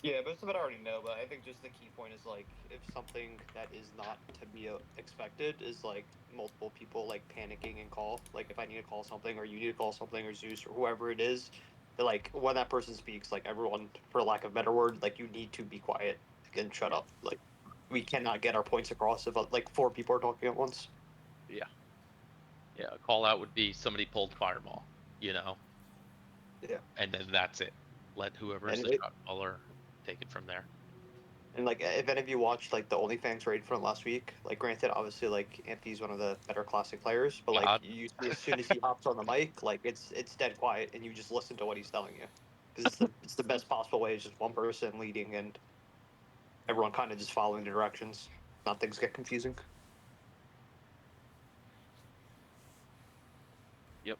Yeah, most of it I already know, but I think just the key point is like if something that is not to be expected is like multiple people like panicking and call. Like if I need to call something or you need to call something or Zeus or whoever it is, like when that person speaks, like everyone, for lack of a better word, like you need to be quiet and shut Yeah. up. Like we cannot get our points across if like four people are talking at once. Yeah. Yeah. A call out would be somebody pulled fireball, you know, Yeah, and then that's it. Let whoever's and the it, shot caller take it from there. and like if any of you watched like the OnlyFans raid from last week, like granted, obviously like Anthony's one of the better classic players, but like God. you see as soon as he hops on the mic, like it's dead quiet, and you just listen to what he's telling you because it's the best possible way. It's just one person leading and everyone kind of just following the directions. Not things get confusing. Yep.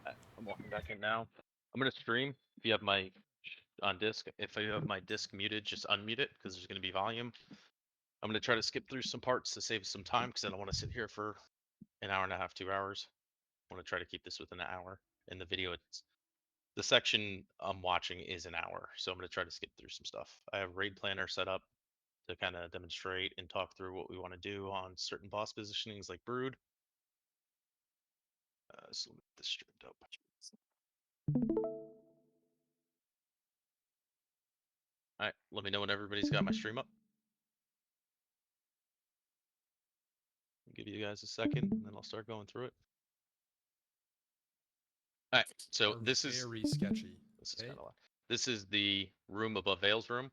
I'm walking back in now. I'm gonna stream. If you have my on disc, if you have my disc muted, just unmute it because there's gonna be volume. I'm gonna try to skip through some parts to save some time because I don't want to sit here for an hour and a half, 2 hours. I want to try to keep this within an hour. In the video, it's the section I'm watching is an hour, so I'm gonna try to skip through some stuff. I have raid planner set up to kind of demonstrate and talk through what we want to do on certain boss positionings like brood. So let me get this streamed up. All right, let me know when everybody's got my stream up. I'll give you guys a second, and then I'll start going through it. All right, so Are this is very sketchy. kind Okay. of loud. This is the room above Vale's room.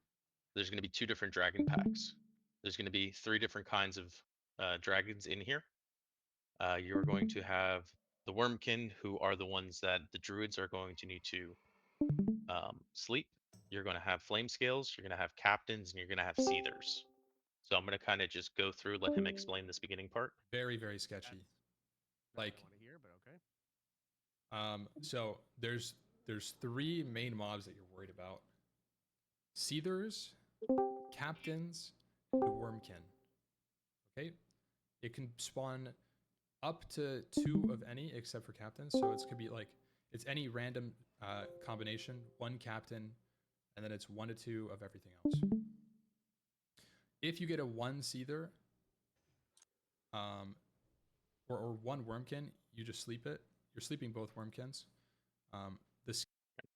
There's going to be 2 different dragon packs. There's going to be 3 different kinds of dragons in here. You're going to have the Wormkin, who are the ones that the druids are going to need to sleep. You're going to have flame scales. You're going to have captains, and you're going to have seethers. So I'm going to kind of just go through, let him explain this beginning part. Very, very sketchy. Not what I Like, want to hear, but okay. so there's 3 main mobs that you're worried about: Seethers, Captains, and Wormkin. Okay, it can spawn up to 2 of any except for Captains. So it could be like it's any random combination, 1 Captain, and then it's 1 to 2 of everything else. If you get a 1 Seether, or 1 Wormkin, you just sleep it. You're sleeping both Wormkins. This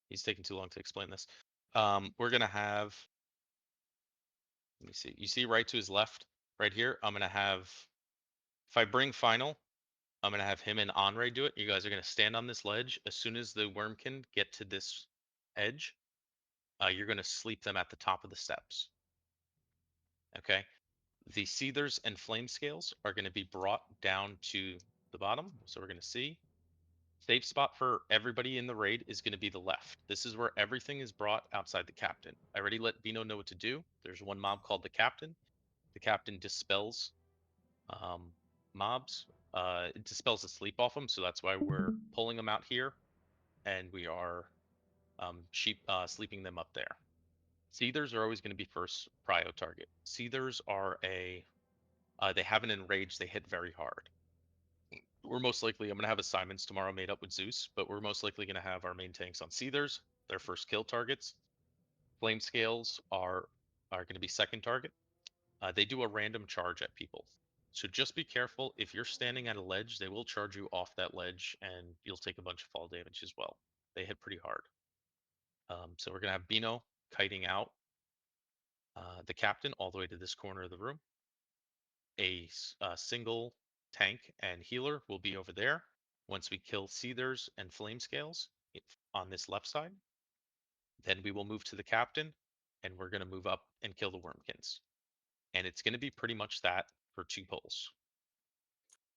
He's taking too long to explain this. We're going to have, let me see. You see right to his left, right here, I'm going to have, if I bring final, I'm going to have him and Andre do it. You guys are going to stand on this ledge. As soon as the Wormkin get to this edge, you're going to sleep them at the top of the steps. Okay. The Seethers and Flame Scales are going to be brought down to the bottom. So we're going to see. Safe spot for everybody in the raid is going to be the left. This is where everything is brought outside the captain. I already let Bino know what to do. There's one mob called the captain. The captain dispels mobs. It dispels the sleep off them, so that's why we're pulling them out here, and we are sleeping them up there. Seethers are always going to be first prio target. Seethers are they have an enrage. They hit very hard. We're most likely, I'm going to have assignments tomorrow made up with Zeus, but we're most likely going to have our main tanks on Seethers, their first kill targets. Flame Scales are going to be second target. They do a random charge at people. So just be careful. If you're standing at a ledge, they will charge you off that ledge and you'll take a bunch of fall damage as well. They hit pretty hard. So we're going to have Bino kiting out the captain all the way to this corner of the room. A single tank and healer will be over there. Once we kill Seethers and Flame Scales on this left side, then we will move to the captain and we're going to move up and kill the Wormkins. And it's going to be pretty much that for 2 pulls.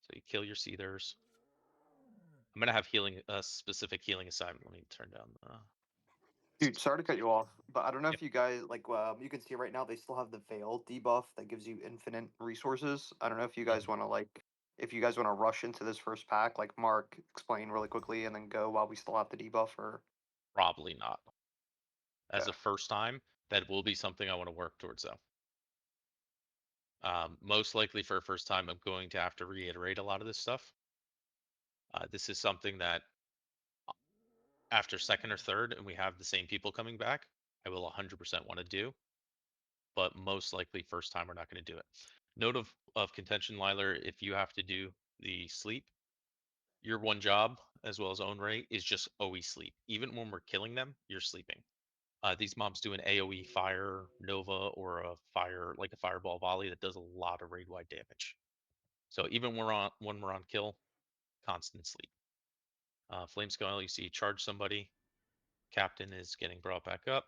So you kill your Seethers. I'm going to have a specific healing assignment. Let me turn down the... Dude, sorry to cut you off, but I don't know Yep. if you guys like. You can see right now they still have the Veil debuff that gives you infinite resources. I don't know if you guys Mhm. want to if you guys want to rush into this first pack, like Mark explain really quickly, and then go while we still have the debuff. Or Probably not. As a okay, first time, that will be something I want to work towards though. Most likely for a first time, I'm going to have to reiterate a lot of this stuff. This is something that after second or third, and we have the same people coming back, I will 100% want to do, but most likely first time we're not going to do it. Note of contention, Liler, if you have to do the sleep, your one job, as well as own rate, is just always sleep. Even when we're killing them, you're sleeping. These mobs do an AoE fire Nova or a fire, like a fireball volley, that does a lot of raid wide damage. So even when we're on kill, constant sleep. Flame Scale, you see charge somebody, Captain is getting brought back up,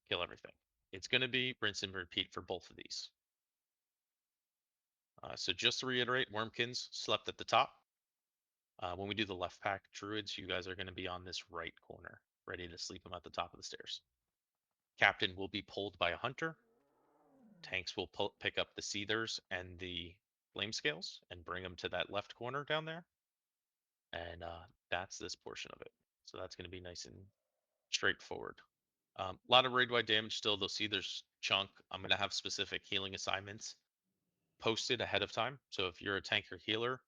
kill everything. It's going to be rinse and repeat for both of these. So just to reiterate, Wormkins slept at the top. When we do the left pack Druids, you guys are going to be on this right corner, ready to sleep them at the top of the stairs. Captain will be pulled by a hunter. Tanks will pick up the Seethers and the Flame Scales and bring them to that left corner down there. And that's this portion of it. So that's going to be nice and straightforward. A lot of raid wide damage still. They'll see there's chunk. I'm going to have specific healing assignments posted ahead of time. So if you're a tank or healer,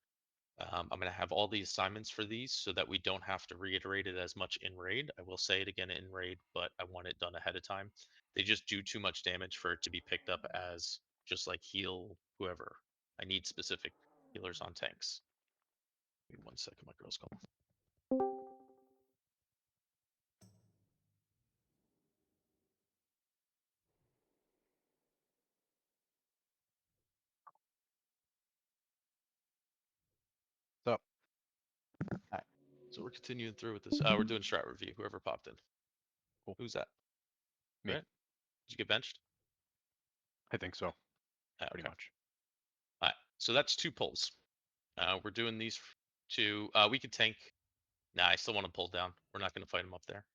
I'm going to have all the assignments for these so that we don't have to reiterate it as much in raid. I will say it again in raid, but I want it done ahead of time. They just do too much damage for it to be picked up as just like heal whoever. I need specific healers on tanks. Give me 1 second, my girl's calling. So, So we're continuing through with this. We're doing strat review. Whoever popped in. Cool. Who's that? Me. Right? Did you get benched? I think so, pretty Okay. much. All right. So that's 2 pulls. We're doing these 2. We could tank. Nah, I still want to pull down. We're not going to fight him up there.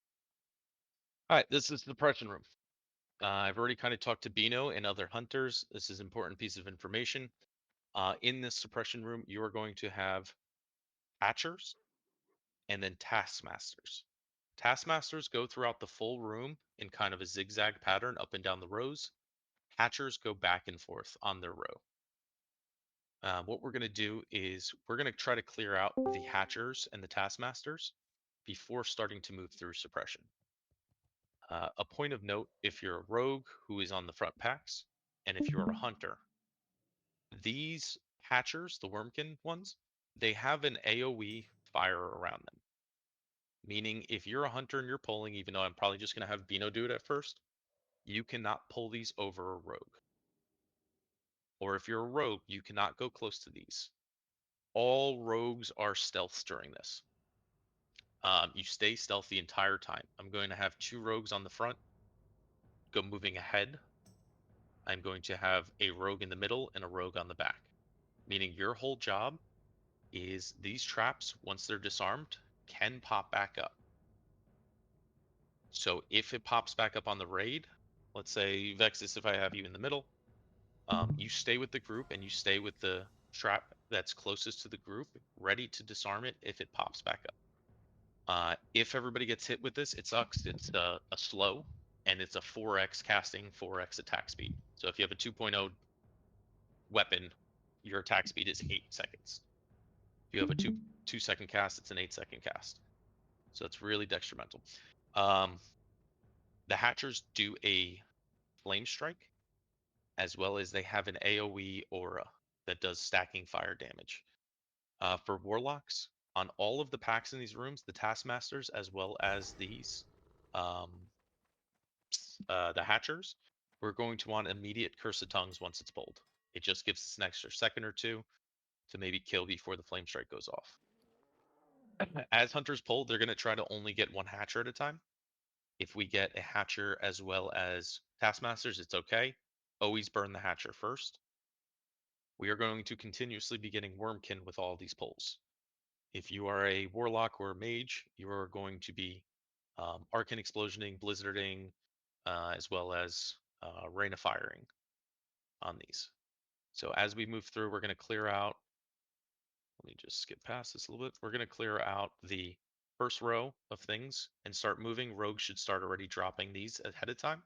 All right. This is the suppression room. I've already kind of talked to Bino and other hunters. This is an important piece of information. In this suppression room, you are going to have hatchers and then taskmasters. Taskmasters go throughout the full room in kind of a zigzag pattern up and down the rows. Hatchers go back and forth on their row. What we're going to do is we're going to try to clear out the hatchers and the taskmasters before starting to move through suppression. A point of note, if you're a rogue who is on the front packs, and if you're a hunter, these hatchers, the Wormkin ones, they have an AoE fire around them. Meaning if you're a hunter and you're pulling, even though I'm probably just going to have Bino do it at first, you cannot pull these over a rogue. Or if you're a rogue, you cannot go close to these. All rogues are stealths during this. You stay stealth the entire time. I'm going to have 2 rogues on the front, go moving ahead. I'm going to have a rogue in the middle and a rogue on the back. Meaning your whole job is these traps, once they're disarmed, can pop back up. So if it pops back up on the raid, let's say Vexus, if I have you in the middle, you stay with the group and you stay with the trap that's closest to the group, ready to disarm it if it pops back up. If everybody gets hit with this, it sucks. It's a slow, and it's a 4x casting, 4x attack speed. So if you have a 2.0 weapon, your attack speed is 8 seconds. If you have a 2-second cast, it's an 8-second cast. So it's really detrimental. The hatchers do a flame strike, as well as they have an AoE aura that does stacking fire damage. For warlocks, on all of the packs in these rooms, the taskmasters as well as these, the hatchers, we're going to want immediate curse of tongues once it's pulled. It just gives us an extra second or 2 to maybe kill before the flame strike goes off. As hunters pull, they're going to try to only get 1 hatcher at a time. If we get a hatcher as well as taskmasters, it's okay. Always burn the hatcher first. We are going to continuously be getting Wormkin with all these pulls. If you are a warlock or a mage, you are going to be arcane explosioning, blizzarding, as well as rain of firing on these. So as we move through, we're going to clear out. Let me just skip past this a little bit. We're going to clear out the first row of things and start moving. Rogues should start already dropping these ahead of time.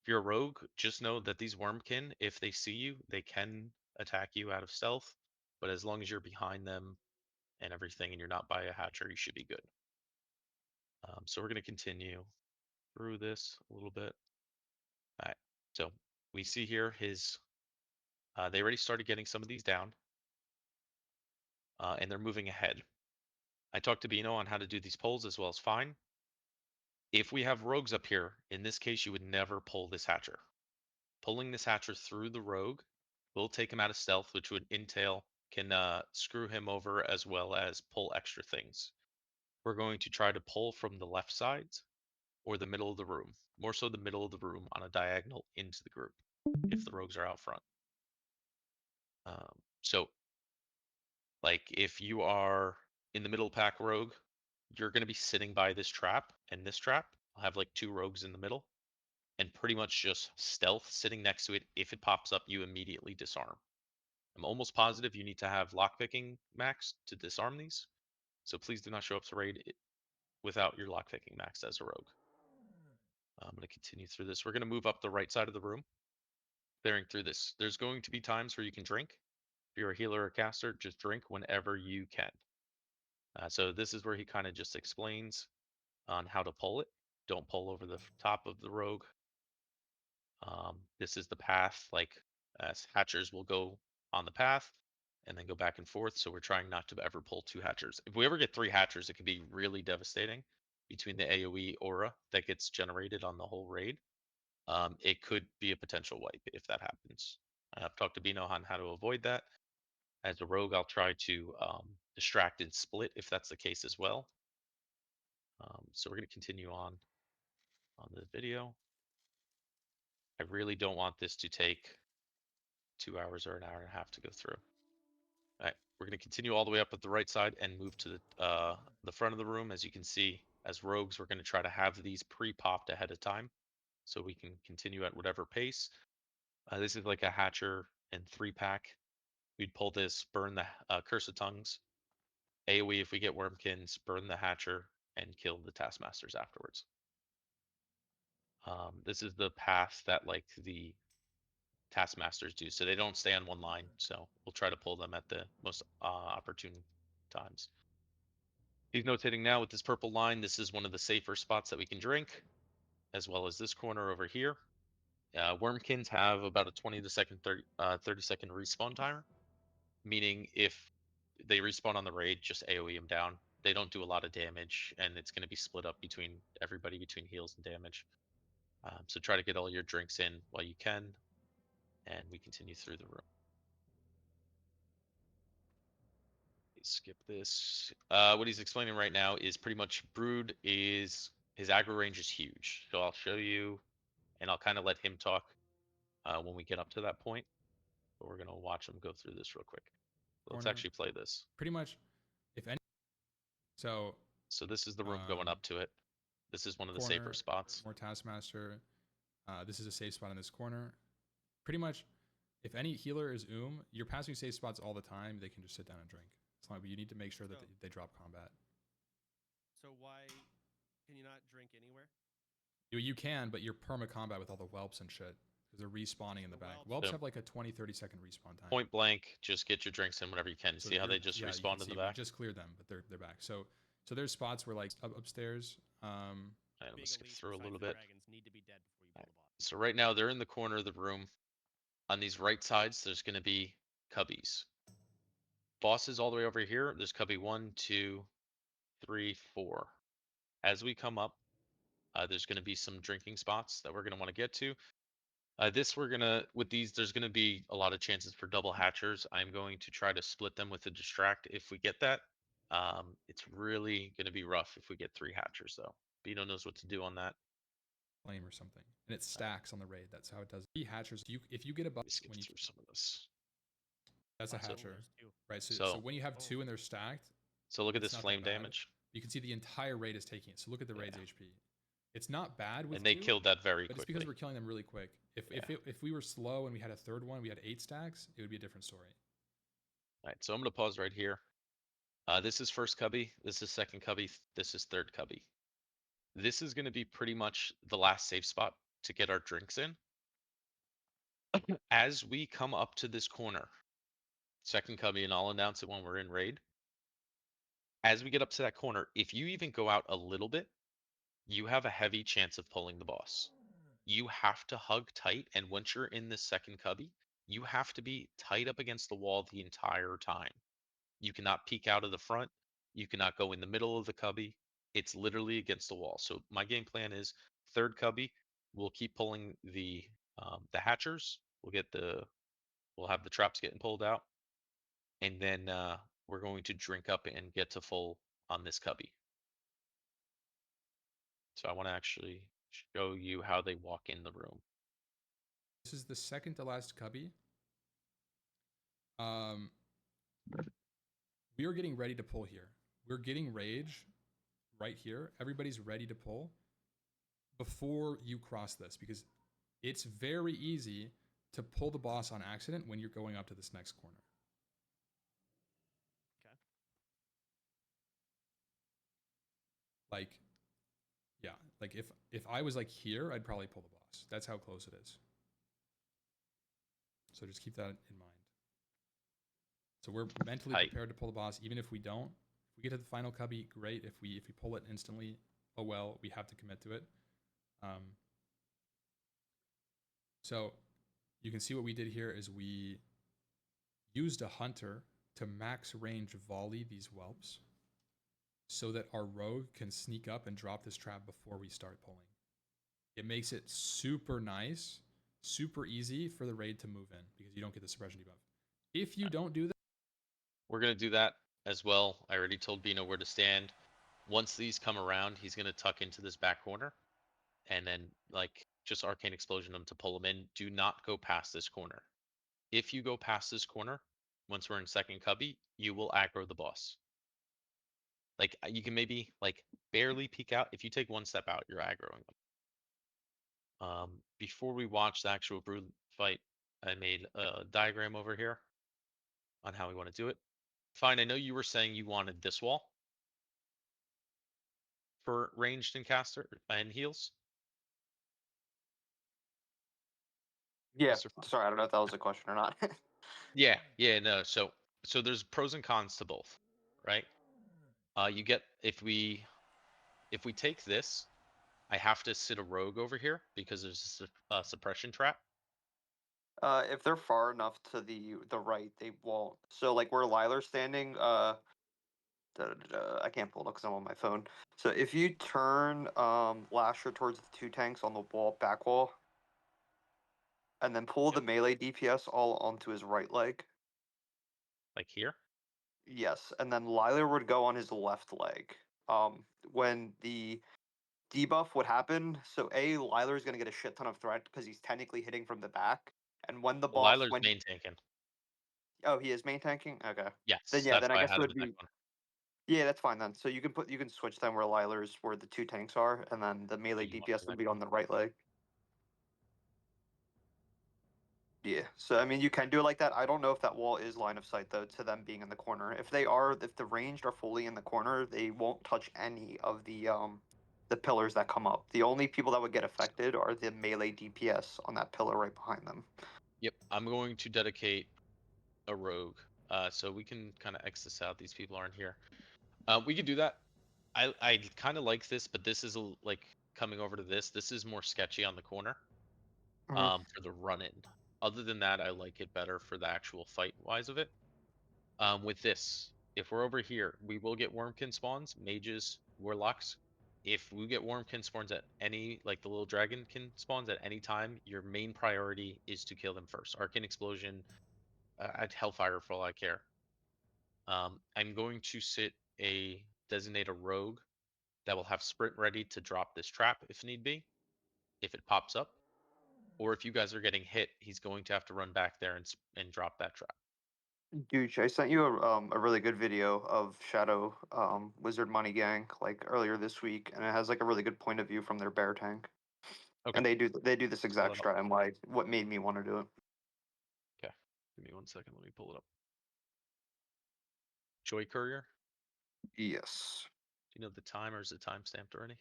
If you're a rogue, just know that these Wormkin, if they see you, they can attack you out of stealth. But as long as you're behind them and everything and you're not by a hatcher, you should be good. So we're going to continue through this a little bit. All right. So we see here his. They already started getting some of these down, and they're moving ahead. I talked to Bino on how to do these polls as well as fine. If we have rogues up here, in this case, you would never pull this hatcher. Pulling this hatcher through the rogue will take him out of stealth, which would entail can screw him over as well as pull extra things. We're going to try to pull from the left sides or the middle of the room, more so the middle of the room on a diagonal into the group if the rogues are out front. So, like if you are in the middle pack rogue, you're going to be sitting by this trap and this trap. I'll have like 2 rogues in the middle and pretty much just stealth sitting next to it. If it pops up, you immediately disarm. I'm almost positive you need to have lockpicking max to disarm these. So please do not show up to raid without your lockpicking max as a rogue. I'm going to continue through this. We're going to move up the right side of the room, clearing through this. There's going to be times where you can drink. If you're a healer or caster, just drink whenever you can. So this is where he kind of just explains on how to pull it. Don't pull over the top of the rogue. This is the path, like hatchers will go on the path and then go back and forth. So we're trying not to ever pull 2 hatchers. If we ever get 3 hatchers, it can be really devastating between the AoE aura that gets generated on the whole raid. It could be a potential wipe if that happens. I've talked to Bino on how to avoid that. As a rogue, I'll try to distract and split if that's the case as well. So we're going to continue on the video. I really don't want this to take 2 hours or an hour and a half to go through. All right, we're going to continue all the way up at the right side and move to the front of the room. As you can see, as rogues, we're going to try to have these pre-popped ahead of time so we can continue at whatever pace. This is like a hatcher and 3-pack. We'd pull this, burn the Curse of Tongues. AoE if we get Wormkins, burn the hatcher, and kill the Taskmasters afterwards. This is the path that like the Taskmasters do, so they don't stay on one line. So we'll try to pull them at the most opportune times. He's notating now with this purple line, this is one of the safer spots that we can drink, as well as this corner over here. Wormkins have about a 20 to 30 second respawn timer, meaning if they respawn on the raid, just AoE them down. They don't do a lot of damage, and it's going to be split up between everybody between heals and damage. So try to get all your drinks in while you can, and we continue through the room. Skip this. What he's explaining right now is pretty much Brood is his aggro range is huge. So I'll show you, and I'll kind of let him talk when we get up to that point. But we're gonna watch him go through this real quick. So let's actually play this. Pretty much, if any. So this is the room going up to it. This is one of the safer spots. More Taskmaster. This is a safe spot in this corner. Pretty much, if any healer is you're passing safe spots all the time. They can just sit down and drink. It's not, but you need to make sure that they drop combat. So why can you not drink anywhere? You can, but you're perma combat with all the whelps and shit because they're respawning in the back. Whelps have like a 20-30 second respawn time. Point blank, just get your drinks in whenever you can. So see how they just respawn in the back? You just cleared them, but they're back. So there's spots where like upstairs. I'm gonna skip through a little bit. Need to be dead before you pull the boss. So right now they're in the corner of the room. On these right sides, there's going to be cubbies. Bosses all the way over here. There's cubby 1, 2, 3, 4. As we come up, there's going to be some drinking spots that we're going to want to get to. With these, there's going to be a lot of chances for double hatchers. I'm going to try to split them with a distract if we get that. It's really going to be rough if we get 3 hatchers though. Bino knows what to do on that. Flame or something, and it stacks on the raid. That's how it does. 3 hatchers. If you get a buff, Skip through some of this. That's a hatcher, right? So when you have 2 and they're stacked. So look at this flame damage. You can see the entire raid is taking it. So look at the raid's HP. It's not bad with and they 2, killed that very quickly. It's because we're killing them really quick. If we were slow and we had a third one, we had 8 stacks, it would be a different story. All right, so I'm gonna pause right here. This is first cubby. This is second cubby. This is third cubby. This is gonna be pretty much the last safe spot to get our drinks in. As we come up to this corner, second cubby, and I'll announce it when we're in raid. As we get up to that corner, if you even go out a little bit, you have a heavy chance of pulling the boss. You have to hug tight, and once you're in this second cubby, you have to be tight up against the wall the entire time. You cannot peek out of the front. You cannot go in the middle of the cubby. It's literally against the wall. So my game plan is third cubby. We'll keep pulling the hatchers. We'll have the traps getting pulled out, and then we're going to drink up and get to full on this cubby. So I want to actually show you how they walk in the room. This is the second to last cubby. We are getting ready to pull here. We're getting rage right here. Everybody's ready to pull before you cross this, because it's very easy to pull the boss on accident when you're going up to this next corner. Okay. Like, yeah, like if I was like here, I'd probably pull the boss. That's how close it is. So just keep that in mind. So we're mentally Tight. prepared to pull the boss, even if we don't. If we get to the final cubby, great. If we pull it instantly, oh well, we have to commit to it. So you can see what we did here is we used a hunter to max range volley these whelps so that our rogue can sneak up and drop this trap before we start pulling. It makes it super nice, super easy for the raid to move in because you don't get the suppression debuff. If you don't do that, We're going to do that as well. I already told Bino where to stand. Once these come around, he's going to tuck into this back corner and then like just arcane explosion them to pull them in. Do not go past this corner. If you go past this corner, once we're in second cubby, you will aggro the boss. Like you can maybe like barely peek out. If you take one step out, you're aggroing them. Before we watch the actual brood fight, I made a diagram over here on how we want to do it. Fine, I know you were saying you wanted this wall for ranged and caster and heals. Yeah. Mr. Fine? Sorry, I don't know if that was a question or not. Yeah, no. So there's pros and cons to both, right? You get if we take this, I have to sit a rogue over here because there's a suppression trap. If they're far enough to the right, they won't. So like where Lilar's standing, I can't pull it up because I'm on my phone. So if you turn Lasher towards the two tanks on the back wall, and then pull the melee DPS all onto his right leg. Like here? Yes, and then Lilar would go on his left leg. When the debuff would happen, so Lilar's gonna get a shit ton of threat because he's technically hitting from the back. And when the boss Lilar's main tanking. Oh, he is main tanking? Okay. Yes, Then yeah, that's then I why I guess had it him would in that be one. yeah, that's fine then. So you can switch them where Lilar's where the two tanks are, and then the melee You want DPS the would be next on the right leg. Yeah, so I mean, you can do it like that. I don't know if that wall is line of sight though to them being in the corner. If the ranged are fully in the corner, they won't touch any of the pillars that come up. The only people that would get affected are the melee DPS on that pillar right behind them. Yep, I'm going to dedicate a rogue, so we can kind of X this out. These people aren't here. We could do that. I kind of like this, but this is like coming over to this. This is more sketchy on the corner. Mhm. For the run-in. Other than that, I like it better for the actual fight wise of it. With this, if we're over here, we will get Wormkin spawns, mages, warlocks. If we get Wormkin spawns at any, like the little dragonkin spawns at any time, your main priority is to kill them first. Arcane explosion, at Hellfire for all I care. I'm going to designate a rogue that will have sprint ready to drop this trap if need be, if it pops up. Or if you guys are getting hit, he's going to have to run back there and drop that trap. Dude, I sent you a really good video of Shadow Wizard Money Gang like earlier this week, and it has like a really good point of view from their bear tank. Okay. And they do this Pull exact it up. strat, and what made me want to do it. Okay. Give me 1 second. Let me pull it up. Joy Courier. Yes. Do you know the time, or is it time stamped already?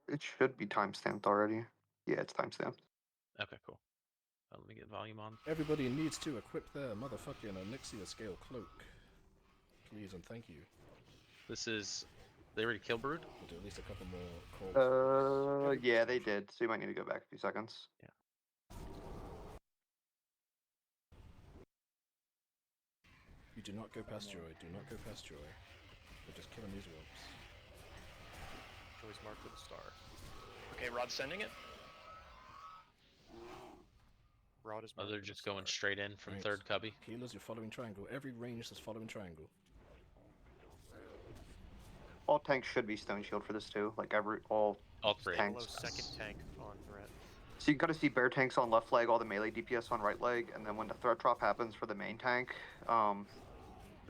It should be timestamped already. Yeah, it's timestamped. Okay, cool. Let me get volume on. Everybody needs to equip their motherfucking Onyxia scale cloak. Please and thank you. This is They already kill brood? We'll do at least a couple more calls. Yeah, they did. So you might need to go back a few seconds. You do not go past Joy. Do not go past Joy. We're just killing these ropes. Joy's marked with a star. Okay, Rod's sending it. Rod is Oh, marked they're with a just going star. straight in from Right. third cubby. Healers, you're following triangle. Every range is following triangle. All tanks should be stone shield for this too. Like all Three. tanks. Follow second tank on threat. So you gotta see bear tanks on left leg, all the melee DPS on right leg, and then when the threat drop happens for the main tank,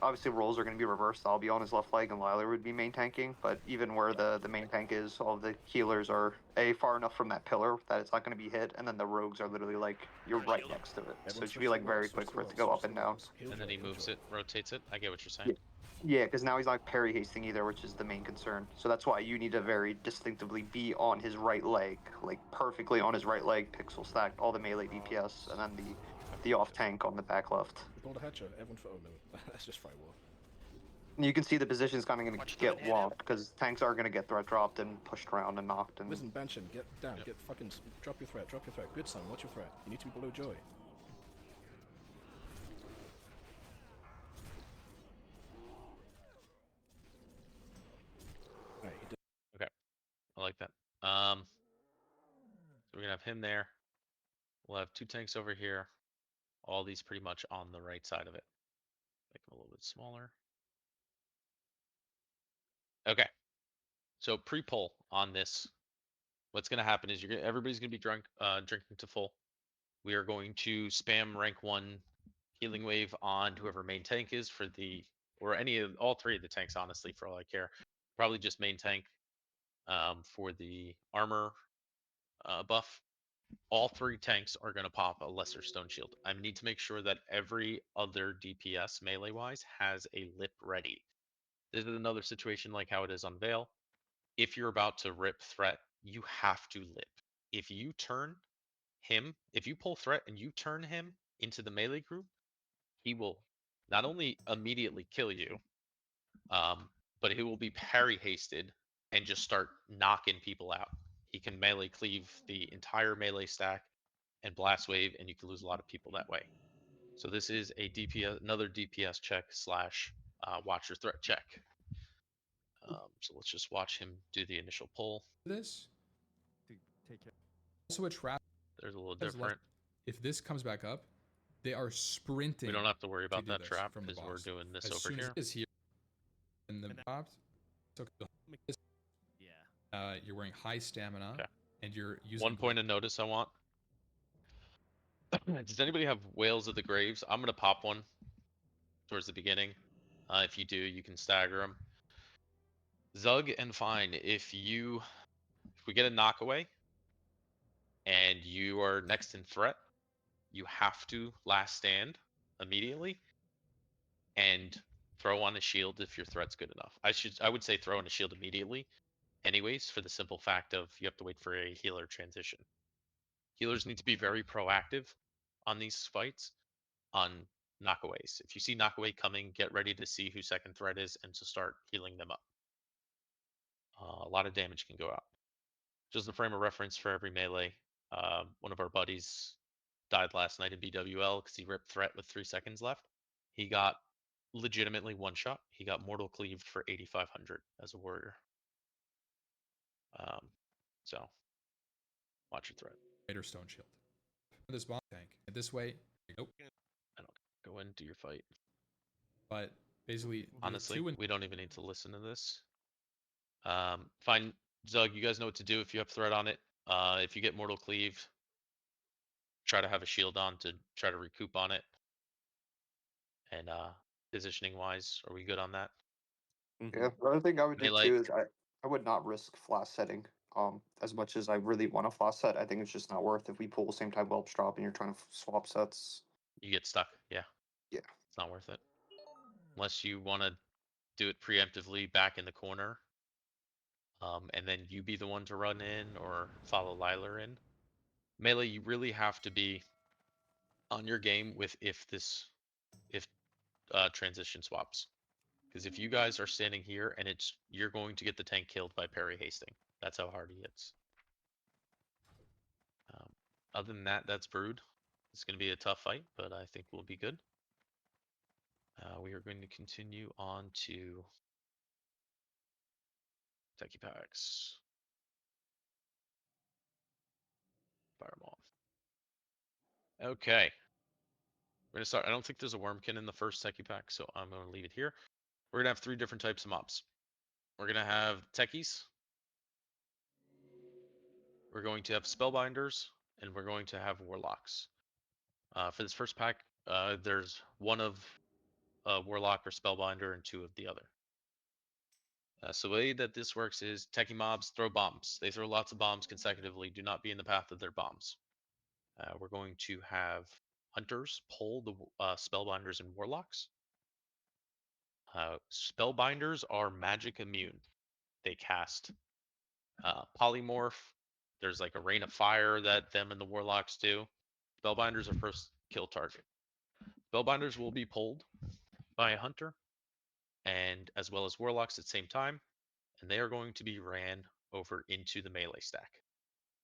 obviously roles are gonna be reversed. I'll be on his left leg and Liler would be main tanking, but even where the main tank is, all the healers are far enough from that pillar that it's not gonna be hit, and then the rogues are literally like you're right next to it. So Everyone it should be like very quick for it to go up and down. And then he moves it, rotates it. I get what you're saying. Yeah. Yeah, because now he's not parry hasting either, which is the main concern. So that's why you need to very distinctively be on his right leg, like perfectly on his right leg, pixel stacked, all the melee DPS, and then the off tank on the back left. Pull the hatcher. Everyone for Omen. That's just firewall. And you can see the position's kind of going Watch to get the hit. walled because tanks are going to get threat dropped and pushed around and knocked. And Listen, Banshin, get down. Get fucking. Drop your threat. Drop your threat. Good son, what's your threat? You need to be below Joy. Alright, he did. I like that. So we're gonna have him there. We'll have two tanks over here. All these pretty much on the right side of it. Make them a little bit smaller. Okay. So pre-pull on this. What's gonna happen is everybody's gonna be drinking to full. We are going to spam rank 1 healing wave on whoever main tank is for or all three of the tanks, honestly, for all I care. Probably just main tank for the armor buff. All three tanks are going to pop a lesser stone shield. I need to make sure that every other DPS melee wise has a lip ready. This is another situation like how it is on Veil. If you're about to rip threat, you have to lip. If you pull threat and you turn him into the melee group, he will not only immediately kill you, but he will be parry hasted and just start knocking people out. He can melee cleave the entire melee stack and blast wave, and you can lose a lot of people that way. So this is a another DPS check / watch your threat check. So let's just watch him do the initial pull. This To take care. also a trap. There's a little Has left- different. If this comes back up, they are sprinting. We don't have to worry to about do that this trap from the because we're boss. doing this As over soon here. as it is here, and the And that- dropped, so Yeah. you're wearing high stamina, Okay. and you're using One point of notice I want. Does anybody have Whales of the Graves? I'm gonna pop one towards the beginning. If you do, you can stagger them. Zug and Fine, if we get a knockaway and you are next in threat, you have to last stand immediately and throw on a shield if your threat's good enough. I would say throw on a shield immediately anyways, for the simple fact of you have to wait for a healer transition. Healers need to be very proactive on these fights on knockaways. If you see knockaway coming, get ready to see who second threat is and to start healing them up. A lot of damage can go out. Just a frame of reference for every melee. One of our buddies died last night in BWL because he ripped threat with 3 seconds left. He got legitimately one shot. He got mortal cleaved for 8,500 as a warrior. So watch your threat. greater stone shield. This bomb tank. And this way, nope. I don't go in, do your fight. But basically, the Honestly, two and we don't even need to listen to this. Fine, Zug, you guys know what to do if you have threat on it. If you get mortal cleave, try to have a shield on to try to recoup on it. And positioning wise, are we good on that? yeah, the other thing I would do Melee. too is I would not risk flash setting. As much as I really want a flash set, I think it's just not worth if we pull same time whelps drop and you're trying to swap sets. You get stuck. Yeah. Yeah. It's not worth it. Unless you want to do it preemptively back in the corner. And then you be the one to run in or follow Liler in. Melee, you really have to be on your game with if transition swaps. Because if you guys are standing here and you're going to get the tank killed by parry hasting. That's how hard he hits. Other than that, that's Brood. It's going to be a tough fight, but I think we'll be good. We are going to continue on to Techie Packs. Fireball. Okay. We're going to start. I don't think there's a Wormkin in the first Techie Pack, so I'm going to leave it here. We're going to have 3 different types of mobs. We're going to have Techies. We're going to have Spellbinders, and we're going to have Warlocks. For this first pack, there's 1 of Warlock or Spellbinder and 2 of the other. So the way that this works is Techie mobs throw bombs. They throw lots of bombs consecutively. Do not be in the path of their bombs. We're going to have Hunters pull the Spellbinders and Warlocks. Spellbinders are magic immune. They cast Polymorph. There's like a Rain of Fire that them and the Warlocks do. Spellbinders are first kill target. Spellbinders will be pulled by a Hunter, and as well as Warlocks at the same time, and they are going to be ran over into the melee stack.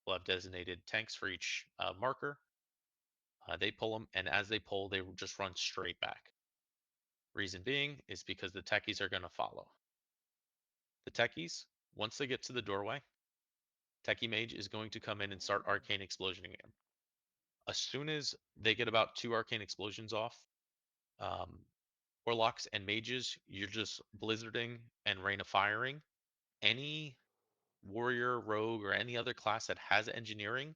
We'll have designated tanks for each marker. They pull them, and as they pull, they will just run straight back. Reason being is because the techies are going to follow. The techies, once they get to the doorway, Techie Mage is going to come in and start Arcane Explosioning him. As soon as they get about 2 Arcane Explosions off, Warlocks and Mages, you're just Blizzarding and Rain of Firing. Any Warrior, Rogue, or any other class that has Engineering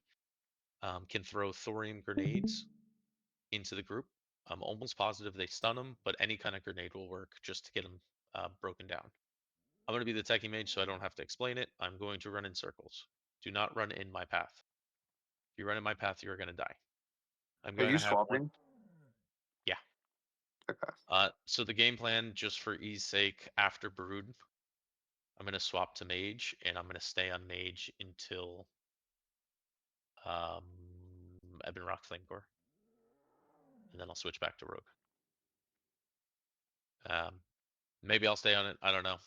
can throw Thorium grenades into the group. I'm almost positive they stun them, but any kind of grenade will work just to get them broken down. I'm going to be the Techie Mage, so I don't have to explain it. I'm going to run in circles. Do not run in my path. If you run in my path, you're going to die. I'm Are going you to have swapping? Yeah. Okay. So the game plan, just for ease sake, after Brood, I'm going to swap to Mage, and I'm going to stay on Mage until Ebon Rock Flamecore. And then I'll switch back to Rogue. Maybe I'll stay on it. I don't know.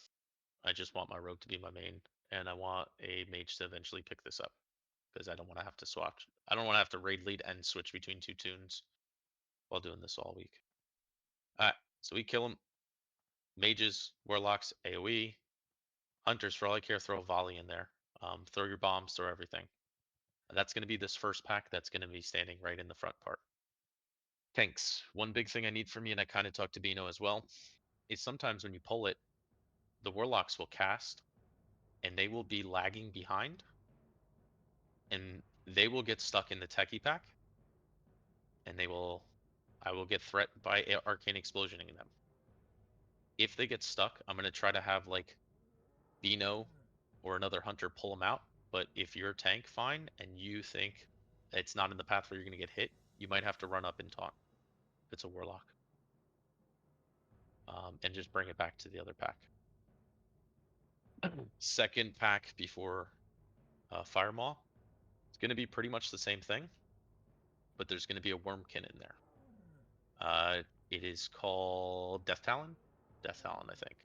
I just want my Rogue to be my main, and I want a Mage to eventually pick this up, because I don't want to have to swap. I don't want to have to raid lead and switch between 2 tunes while doing this all week. Alright, so we kill them. Mages, Warlocks, AoE. Hunters, for all I care, throw a volley in there. Throw your bombs, throw everything. And that's going to be this first pack that's going to be standing right in the front part. Tanks. One big thing I need from you, and I kind of talked to Bino as well, is sometimes when you pull it, the Warlocks will cast, and they will be lagging behind, and they will get stuck in the Techie pack, and I will get threatened by Arcane Explosioning them. If they get stuck, I'm going to try to have like Bino or another Hunter pull them out. But if you're a tank, fine, and you think it's not in the path where you're going to get hit, you might have to run up and taunt if it's a Warlock. And just bring it back to the other pack. Second pack before Firemaw, it's going to be pretty much the same thing, but there's going to be a Wormkin in there. It is called Death Talon. Death Talon, I think.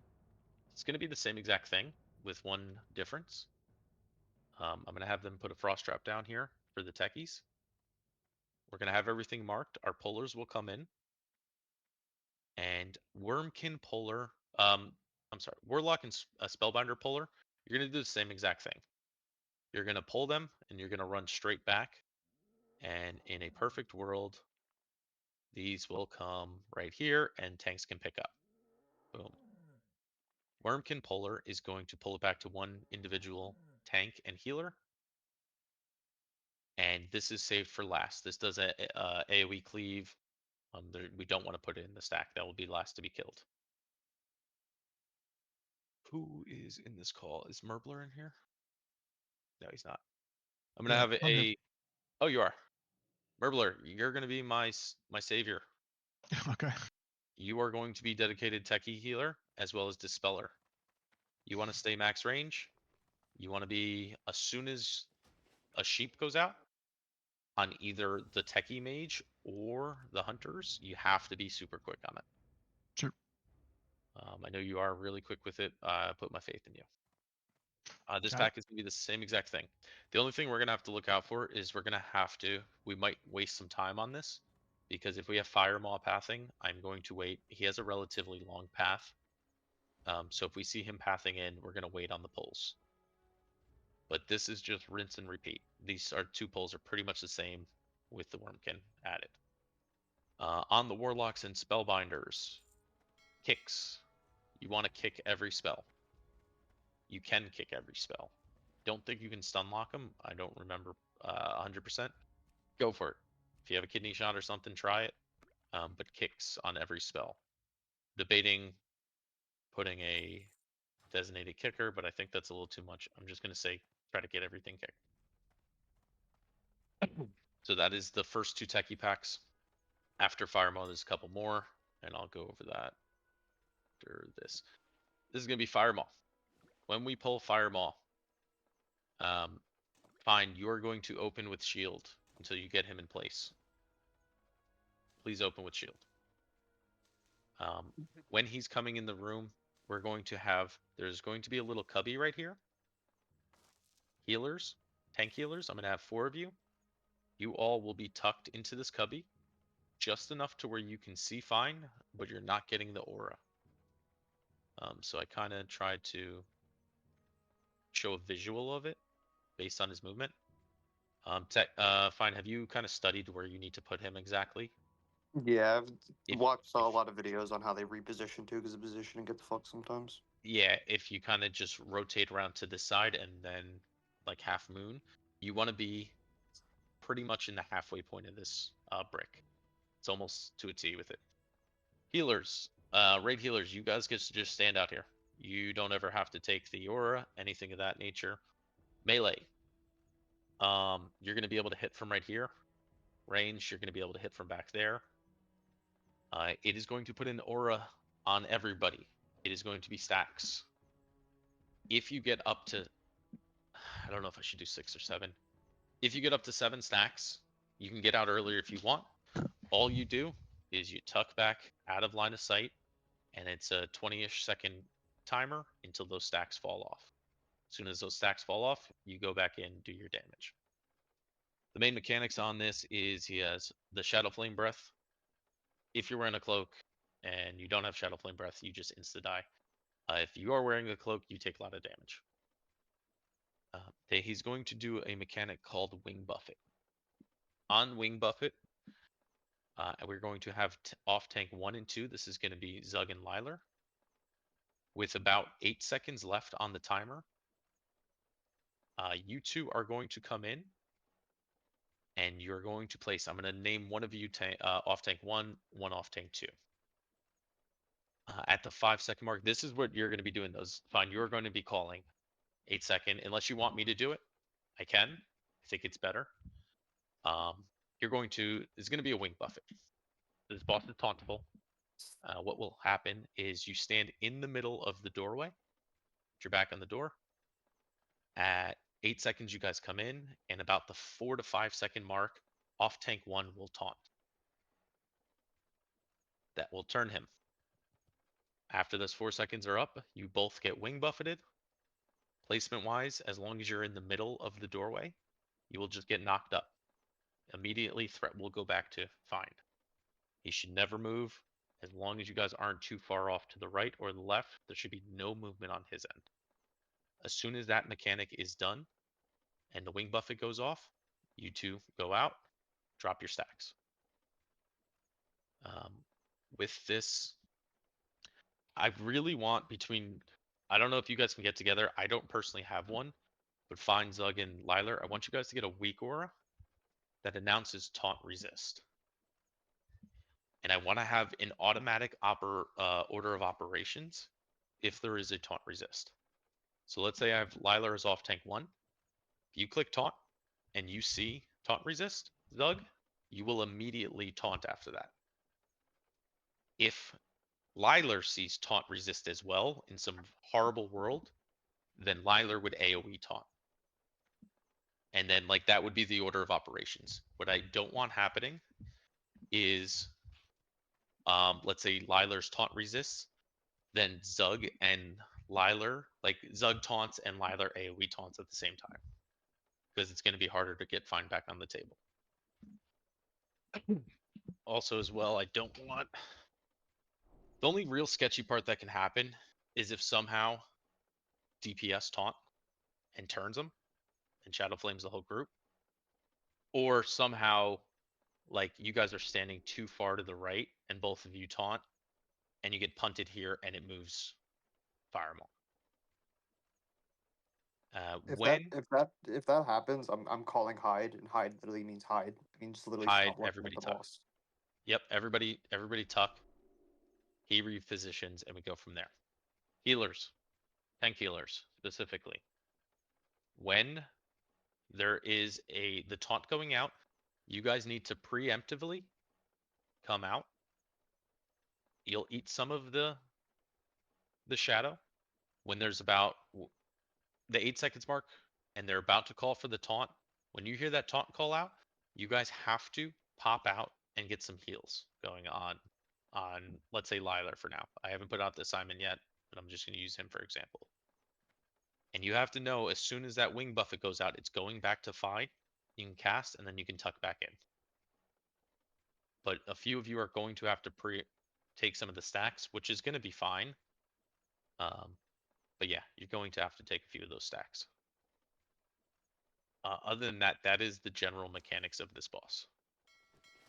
It's going to be the same exact thing with one difference. I'm going to have them put a frost trap down here for the techies. We're going to have everything marked. Our pullers will come in. And Wormkin puller, I'm sorry, Warlock and Spellbinder puller, you're going to do the same exact thing. You're going to pull them, and you're going to run straight back. And in a perfect world, these will come right here, and tanks can pick up. Boom. Wormkin puller is going to pull it back to one individual tank and healer. And this is saved for last. This does a AoE cleave. We don't want to put it in the stack. That will be last to be killed. Who is in this call? Is Merbler in here? No, he's not. I'm gonna have a. Oh, you are. Merbler, you're gonna be my savior. Okay. You are going to be dedicated techie healer as well as dispeller. You want to stay max range. You want to be, as soon as a sheep goes out on either the techie mage or the hunters, you have to be super quick on it. Sure. I know you are really quick with it. I put my faith in you. This Okay. pack is going to be the same exact thing. The only thing we're going to have to look out for is we're going to have to, we might waste some time on this because if we have Fire Maw pathing, I'm going to wait. He has a relatively long path. So if we see him pathing in, we're going to wait on the pulls. But this is just rinse and repeat. These are 2 pulls are pretty much the same with the Wormkin added. On the Warlocks and Spellbinders, kicks. You want to kick every spell. You can kick every spell. Don't think you can stun lock them. I don't remember 100%. Go for it. If you have a kidney shot or something, try it. But kicks on every spell. Debating putting a designated kicker, but I think that's a little too much. I'm just going to say try to get everything kicked. So that is the first 2 techie packs. After Fire Maw, there's a couple more, and I'll go over that after this. This is going to be Fire Maw. When we pull Fire Maw, fine, you're going to open with shield until you get him in place. Please open with shield. When he's coming in the room, we're going to have, there's going to be a little cubby right here. Healers, tank healers, I'm going to have 4 of you. You all will be tucked into this cubby, just enough to where you can see fine, but you're not getting the aura. So I kind of tried to show a visual of it based on his movement. Fine, have you kind of studied where you need to put him exactly? Yeah, I've If, saw a lot of videos on how they reposition too, because the positioning gets fucked sometimes. yeah, if you kind of just rotate around to this side and then like half moon, you want to be pretty much in the halfway point of this brick. It's almost to a T with it. Healers, raid healers, you guys get to just stand out here. You don't ever have to take the aura, anything of that nature. Melee, you're going to be able to hit from right here. Range, you're going to be able to hit from back there. It is going to put an aura on everybody. It is going to be stacks. If you get up to, I don't know if I should do 6 or 7. If you get up to 7 stacks, you can get out earlier if you want. All you do is you tuck back out of line of sight, and it's a 20-ish second timer until those stacks fall off. As soon as those stacks fall off, you go back in, do your damage. The main mechanics on this is he has the Shadow Flame Breath. If you're wearing a cloak and you don't have Shadow Flame Breath, you just insta-die. If you are wearing a cloak, you take a lot of damage. He's going to do a mechanic called Wing Buffet. On Wing Buffet, we're going to have off tank 1 and 2. This is going to be Zug and Lilar. With about 8 seconds left on the timer, you 2 are going to come in and you're going to place, I'm going to name one of you off tank 1, one off tank 2. At the 5-second mark, this is what you're going to be doing those. Fine, you're going to be calling 8 second, unless you want me to do it, I can. I think it's better. It's going to be a Wing Buffet. This boss is tauntable. What will happen is you stand in the middle of the doorway. Put your back on the door. At 8 seconds, you guys come in, and about the 4 to 5 second mark, off tank 1 will taunt. That will turn him. After those 4 seconds are up, you both get wing buffeted. Placement wise, as long as you're in the middle of the doorway, you will just get knocked up. Immediately, threat will go back to fine. He should never move. As long as you guys aren't too far off to the right or the left, there should be no movement on his end. As soon as that mechanic is done and the wing buffet goes off, you 2 go out, drop your stacks. With this, I really want I don't know if you guys can get together. I don't personally have one, but find Zug and Lilar. I want you guys to get a weak aura that announces taunt resist. And I want to have an automatic order of operations if there is a taunt resist. So let's say I have Lilar as off tank 1. If you click taunt and you see taunt resist, Zug, you will immediately taunt after that. If Lilar sees taunt resist as well in some horrible world, then Lilar would AoE taunt. And then like that would be the order of operations. What I don't want happening is let's say Lilar's taunt resists. then Zug and Lilar, like Zug taunts and Lilar AoE taunts at the same time. Because it's going to be harder to get Fine back on the table. Also, as well, I don't want. The only real sketchy part that can happen is if somehow DPS taunt and turns them and Shadow Flames the whole group. Or somehow, like, you guys are standing too far to the right and both of you taunt and you get punted here and it moves Firemaw. When If that happens, I'm calling hide, and hide literally means hide. It means literally hide, stop looking at everybody the tuck. boss. Yep, everybody tuck. He repositions and we go from there. Healers, tank healers specifically. When there is the taunt going out, you guys need to preemptively come out. You'll eat some of the shadow when there's about the 8 seconds mark and they're about to call for the taunt. When you hear that taunt call out, you guys have to pop out and get some heals going on let's say Lilar for now. I haven't put out the Simon yet, but I'm just going to use him for example. And you have to know as soon as that wing buffet goes out, it's going back to fine. You can cast and then you can tuck back in. But a few of you are going to have to take some of the stacks, which is going to be fine. But yeah, you're going to have to take a few of those stacks. Other than that, that is the general mechanics of this boss.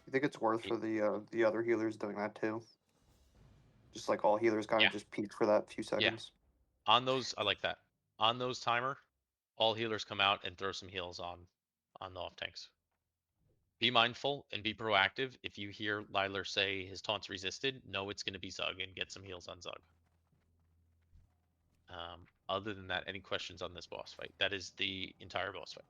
You think it's worth for the other healers doing that too? Just like all healers kind Yeah. of just peek for that few seconds. On those, I like that. On those timer, all healers come out and throw some heals on the off tanks. Be mindful and be proactive. If you hear Lilar say his taunt's resisted, know it's going to be Zug and get some heals on Zug. Other than that, any questions on this boss fight? That is the entire boss fight.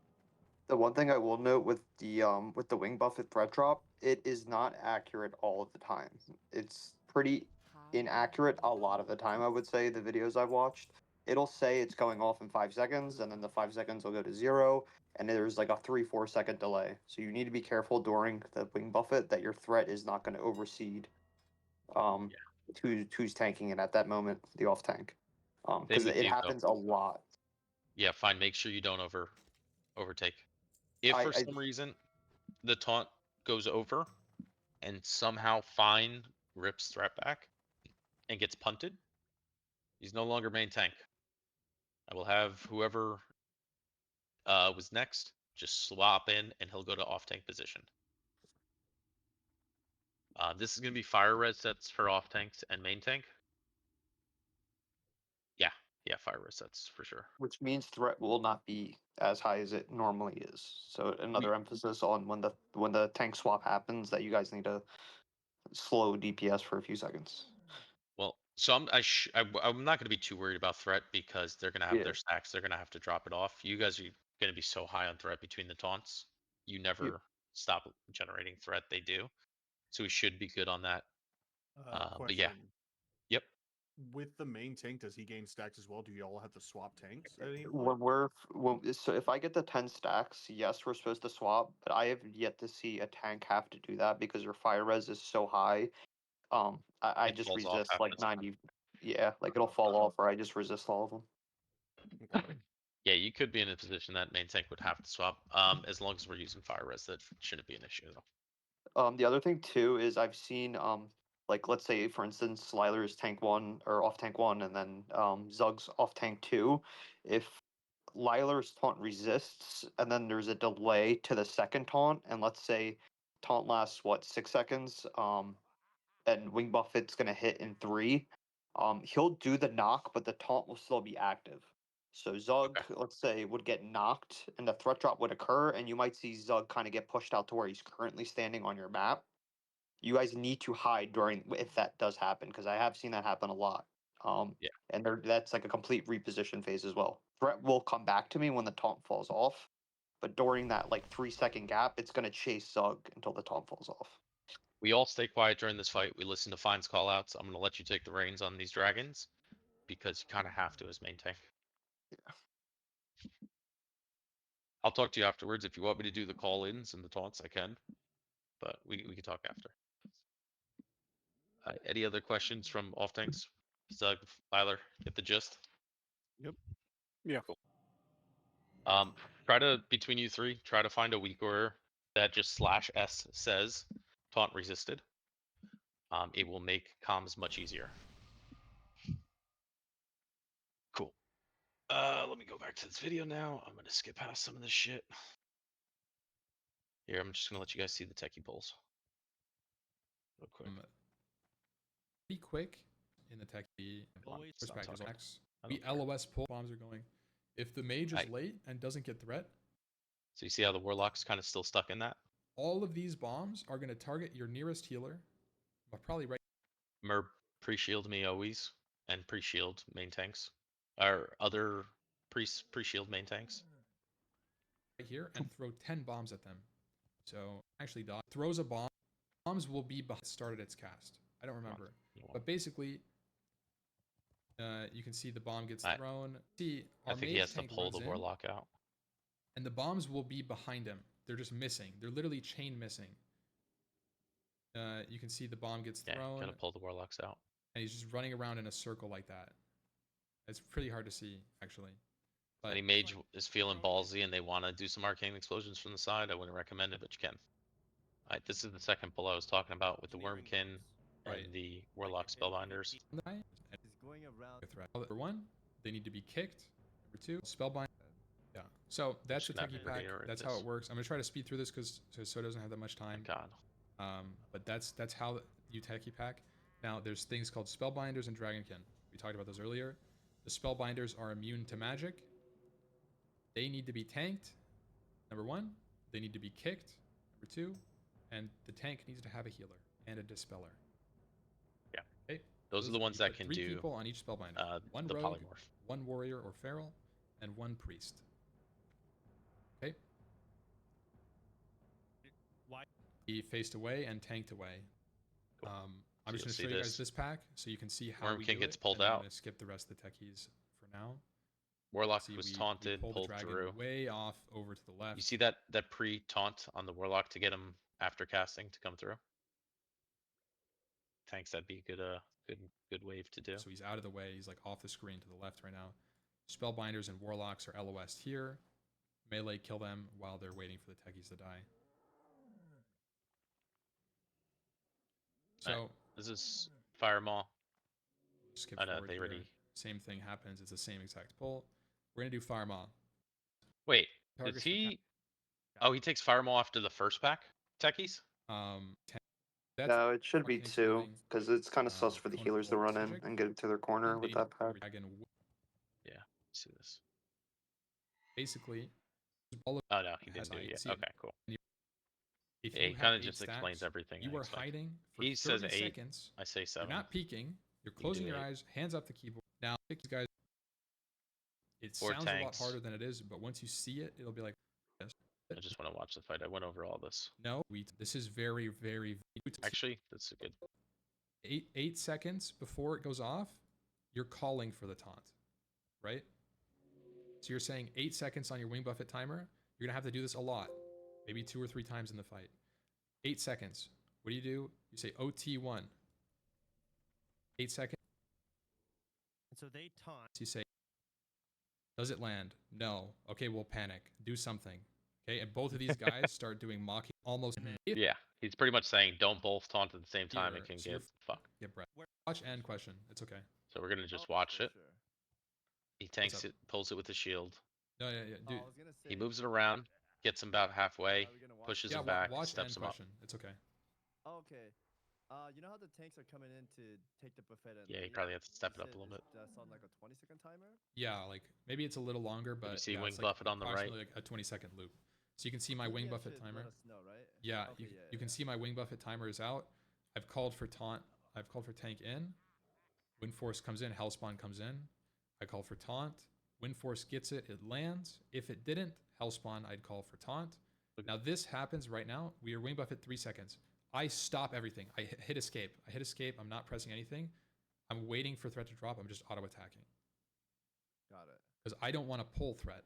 The one thing I will note with the wing buffet threat drop, it is not accurate all of the time. It's pretty inaccurate a lot of the time, I would say, the videos I've watched. It'll say it's going off in 5 seconds, and then the 5 seconds will go to 0, and there's like a 3-4 second delay. So you need to be careful during the wing buffet that your threat is not going to overseed who's tanking it at that moment, the off tank. Because it happens a lot. Yeah, fine. Make sure you don't overtake. If for some reason the taunt goes over and somehow Fine rips threat back and gets punted, he's no longer main tank. I will have whoever was next just swap in and he'll go to off tank position. This is going to be fire red sets for off tanks and main tank. Yeah, fire red sets for sure. Which means threat will not be as high as it normally is. So another emphasis on when the tank swap happens that you guys need to slow DPS for a few seconds. Well, so I'm not going to be too worried about threat because they're going to have their stacks. They're going to have to drop it off. You guys are going to be so high on threat between the taunts. You never stop generating threat. They do. So we should be good on that. But yeah. Yep. With the main tank, does he gain stacks as well? Do you all have to swap tanks at any point? So if I get the 10 stacks, yes, we're supposed to swap, but I have yet to see a tank have to do that because your fire res is so high. I It just falls off resist half like the time. 90. Yeah, like it'll fall off, or I just resist all of them. Yeah, you could be in a position that main tank would have to swap. As long as we're using fire res, that shouldn't be an issue though. The other thing too is I've seen like let's say for instance Sliler is tank 1 or off tank 1 and then Zug's off tank 2. If Lilar's taunt resists and then there's a delay to the second taunt, and let's say taunt lasts what 6 seconds, and Wing Buffet's gonna hit in 3, he'll do the knock but the taunt will still be active. So Zug, let's say, would get knocked and the threat drop would occur, and you might see Zug kind of get pushed out to where he's currently standing on your map. You guys need to hide during if that does happen, because I have seen that happen a lot. And that's like a complete reposition phase as well. Threat will come back to me when the taunt falls off, but during that like 3 second gap, it's gonna chase Zug until the taunt falls off. We all stay quiet during this fight. We listen to Fine's callouts. I'm going to let you take the reins on these dragons because you kind of have to as main tank. Yeah. I'll talk to you afterwards. If you want me to do the call-ins and the taunts, I can. But we can talk after. Any other questions from off tanks? Doug, Tyler, get the gist? Yeah. Try to, between you three, try to find a weak order that just /s says taunt resisted. It will make comms much easier. Cool. Let me go back to this video now. I'm gonna skip past some of this shit. Here, I'm just gonna let you guys see the techie polls. Real quick. Pretty quick in the tech Always perspective. talking. X. I We don't care. LOS pull bombs are going. If the mage is Aye. late and doesn't get threat, So you see how the warlock's kind of still stuck in that? all of these bombs are going to target your nearest healer, but probably right Merb pre-shield me always, and pre-shield main tanks. Or other pre-shield main tanks. here and throw 10 bombs at them. So actually, dog throws a bomb. Bombs will be started its cast. I don't remember, but basically, you can see the bomb gets thrown. See, our I think he mage has to tank pull the runs in, warlock out. and the bombs will be behind him. They're just missing. They're literally chain missing. You can see the bomb gets Yeah, thrown, gotta pull the warlocks out. and he's just running around in a circle like that. It's pretty hard to see, actually. But Any mage is feeling ballsy and they want to do some arcane explosions from the side, I wouldn't recommend it, but you can. Alright, this is the second pull I was talking about with the Wormkin Right. and the Warlock Spellbinders. He's going around. Number one, they need to be kicked. Number two, spellbind. Yeah. So that's the just techie not pack. ready to That's this. how it works. I'm gonna try to speed through this because so doesn't have that much Thank time. God. But that's how you techie pack. Now there's things called spellbinders and dragonkin. We talked about those earlier. The spellbinders are immune to magic. They need to be tanked. Number one, they need to be kicked. Number two, and the tank needs to have a healer and a dispeller. Yeah. Okay. Those are the ones you that put can three do people on each spellbinder. One the rogue, polymorph. one warrior or feral, and one priest. Okay. Why? He faced away and tanked away. Cool. I'm just going to show you guys this pack so you can see how we Wormkin do gets it, pulled and then I'm out. going to skip the rest of the techies for now. Warlock See, was we taunted, pull the pulled dragon through. way off over to the left. You see that pre-taunt on the Warlock to get him after casting to come through? Tanks, that'd be a good wave to do. So he's out of the way. He's like off the screen to the left right now. Spellbinders and warlocks are LOS'd here. Melee kill them while they're waiting for the techies to die. So right. This is Fire Maw. Skip I know forward they here. already. Same thing happens. It's the same exact pull. We're gonna do Fire Maw. Wait, Targets does for he? Oh, he takes Fire Maw after the first pack. Techies. That's No, it should be arcane two exploding, because it's kind of sus for the prone healers to roll run in subject. and get into their corner with that pack. Dragon Yeah, see this. basically, all of Oh no, he has didn't do it yet. see it. Okay, cool. If Yeah, you he have kind of 8 just stacks, explains everything. you I are expect. hiding for He 30 says 8. seconds. I say 7. You're not peeking. You're You do closing your 8. eyes, hands off the keyboard. Now, these guys, it 4 sounds a lot tanks. harder than it is, but once you see it, it'll be like, yes. I just want to watch the fight. I went over all this. No, this is very, very. Actually, that's a good. 8 seconds before it goes off, you're calling for the taunt, right? So you're saying 8 seconds on your wing buffet timer. You're gonna have to do this a lot, maybe 2 or 3 times in the fight. 8 seconds. What do? You say OT1. 8 seconds. And so they taunt. You say, does it land? No. Okay, we'll panic. Do something. Okay, and both of these guys start doing mocking almost. Yeah, he's pretty much saying don't both taunt at the same time. It can So get fucked. Get breath. Watch and question. It's okay. So we're gonna just watch it. Sure. He tanks it, pulls it with the shield. No, yeah, dude. I was gonna say, He moves it around, gets him about halfway, are we gonna watch pushes Yeah, him back, watch steps and him up. question. It's okay. Oh, okay. You know how the tanks are coming in to take the buffet and Yeah, you leave? probably have to step it Is up a little bit. Does that sound like a 20-second timer? Yeah, like maybe it's a little longer, but see yeah, wing it's like buffet on the right? approximately like a 20-second loop. So you can see my wing EDM buffet should timer. Let us know, right? Yeah, Okay, you can see my wing buffet timer is out. I've called for taunt. I've called for tank in. Wind force comes in. Hellspawn comes in. I call for taunt. Wind force gets it. It lands. If it didn't, Hellspawn, I'd call for taunt. Now this happens right now. We are wing buffet 3 seconds. I stop everything. I hit escape. I'm not pressing anything. I'm waiting for threat to drop. I'm just auto attacking. Got it. Because I don't want to pull threat.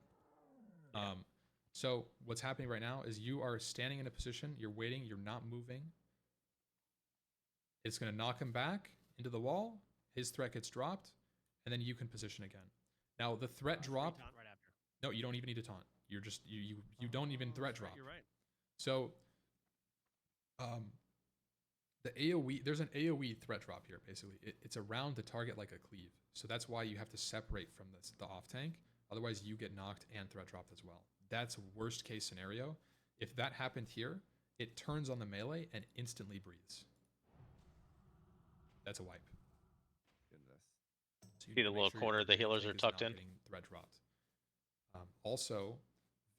So what's happening right now is you are standing in a position, you're waiting, you're not moving. It's going to knock him back into the wall, his threat gets dropped, and then you can position again. Now the threat drop. Taunt right after. No, you don't even need to taunt. You're just you don't even threat That's right, drop. You're right. So, the AOE, there's an AOE threat drop here, basically. It's around the target like a cleave. So that's why you have to separate from the off tank. Otherwise, you get knocked and threat dropped as well. That's worst case scenario. If that happened here, it turns on the melee and instantly breathes. That's a wipe. Goodness. So you See need the to make little sure corner your the healers tank are is tucked not in? getting threat dropped. Also,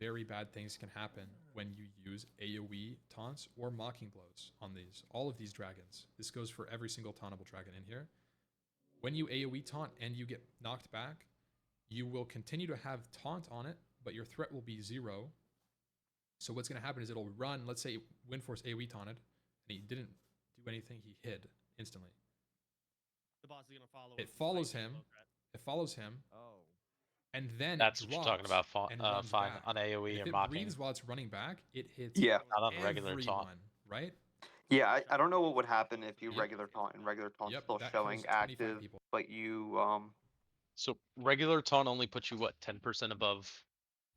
very bad things can happen when you use AoE taunts or mocking blows on these. All of these dragons. This goes for every single tauntable dragon in here. When you AoE taunt and you get knocked back, you will continue to have taunt on it, but your threat will be 0. So what's going to happen is it'll run. Let's say Windforce AoE taunted, and he didn't do anything. He hid instantly. The boss is gonna follow. It with follows spiky him. low threat. It follows him, Oh. and then That's it what you're talking about. drops and runs Fine back. on AOE And if and it mocking. breathes while it's running back, it hits Yeah. Not on regular taunt. everyone, right? Yeah, I don't know what would happen if you Yep. regular taunt and regular taunt Yep, still that showing kills 25 active, people. but you So regular taunt only puts you what 10% above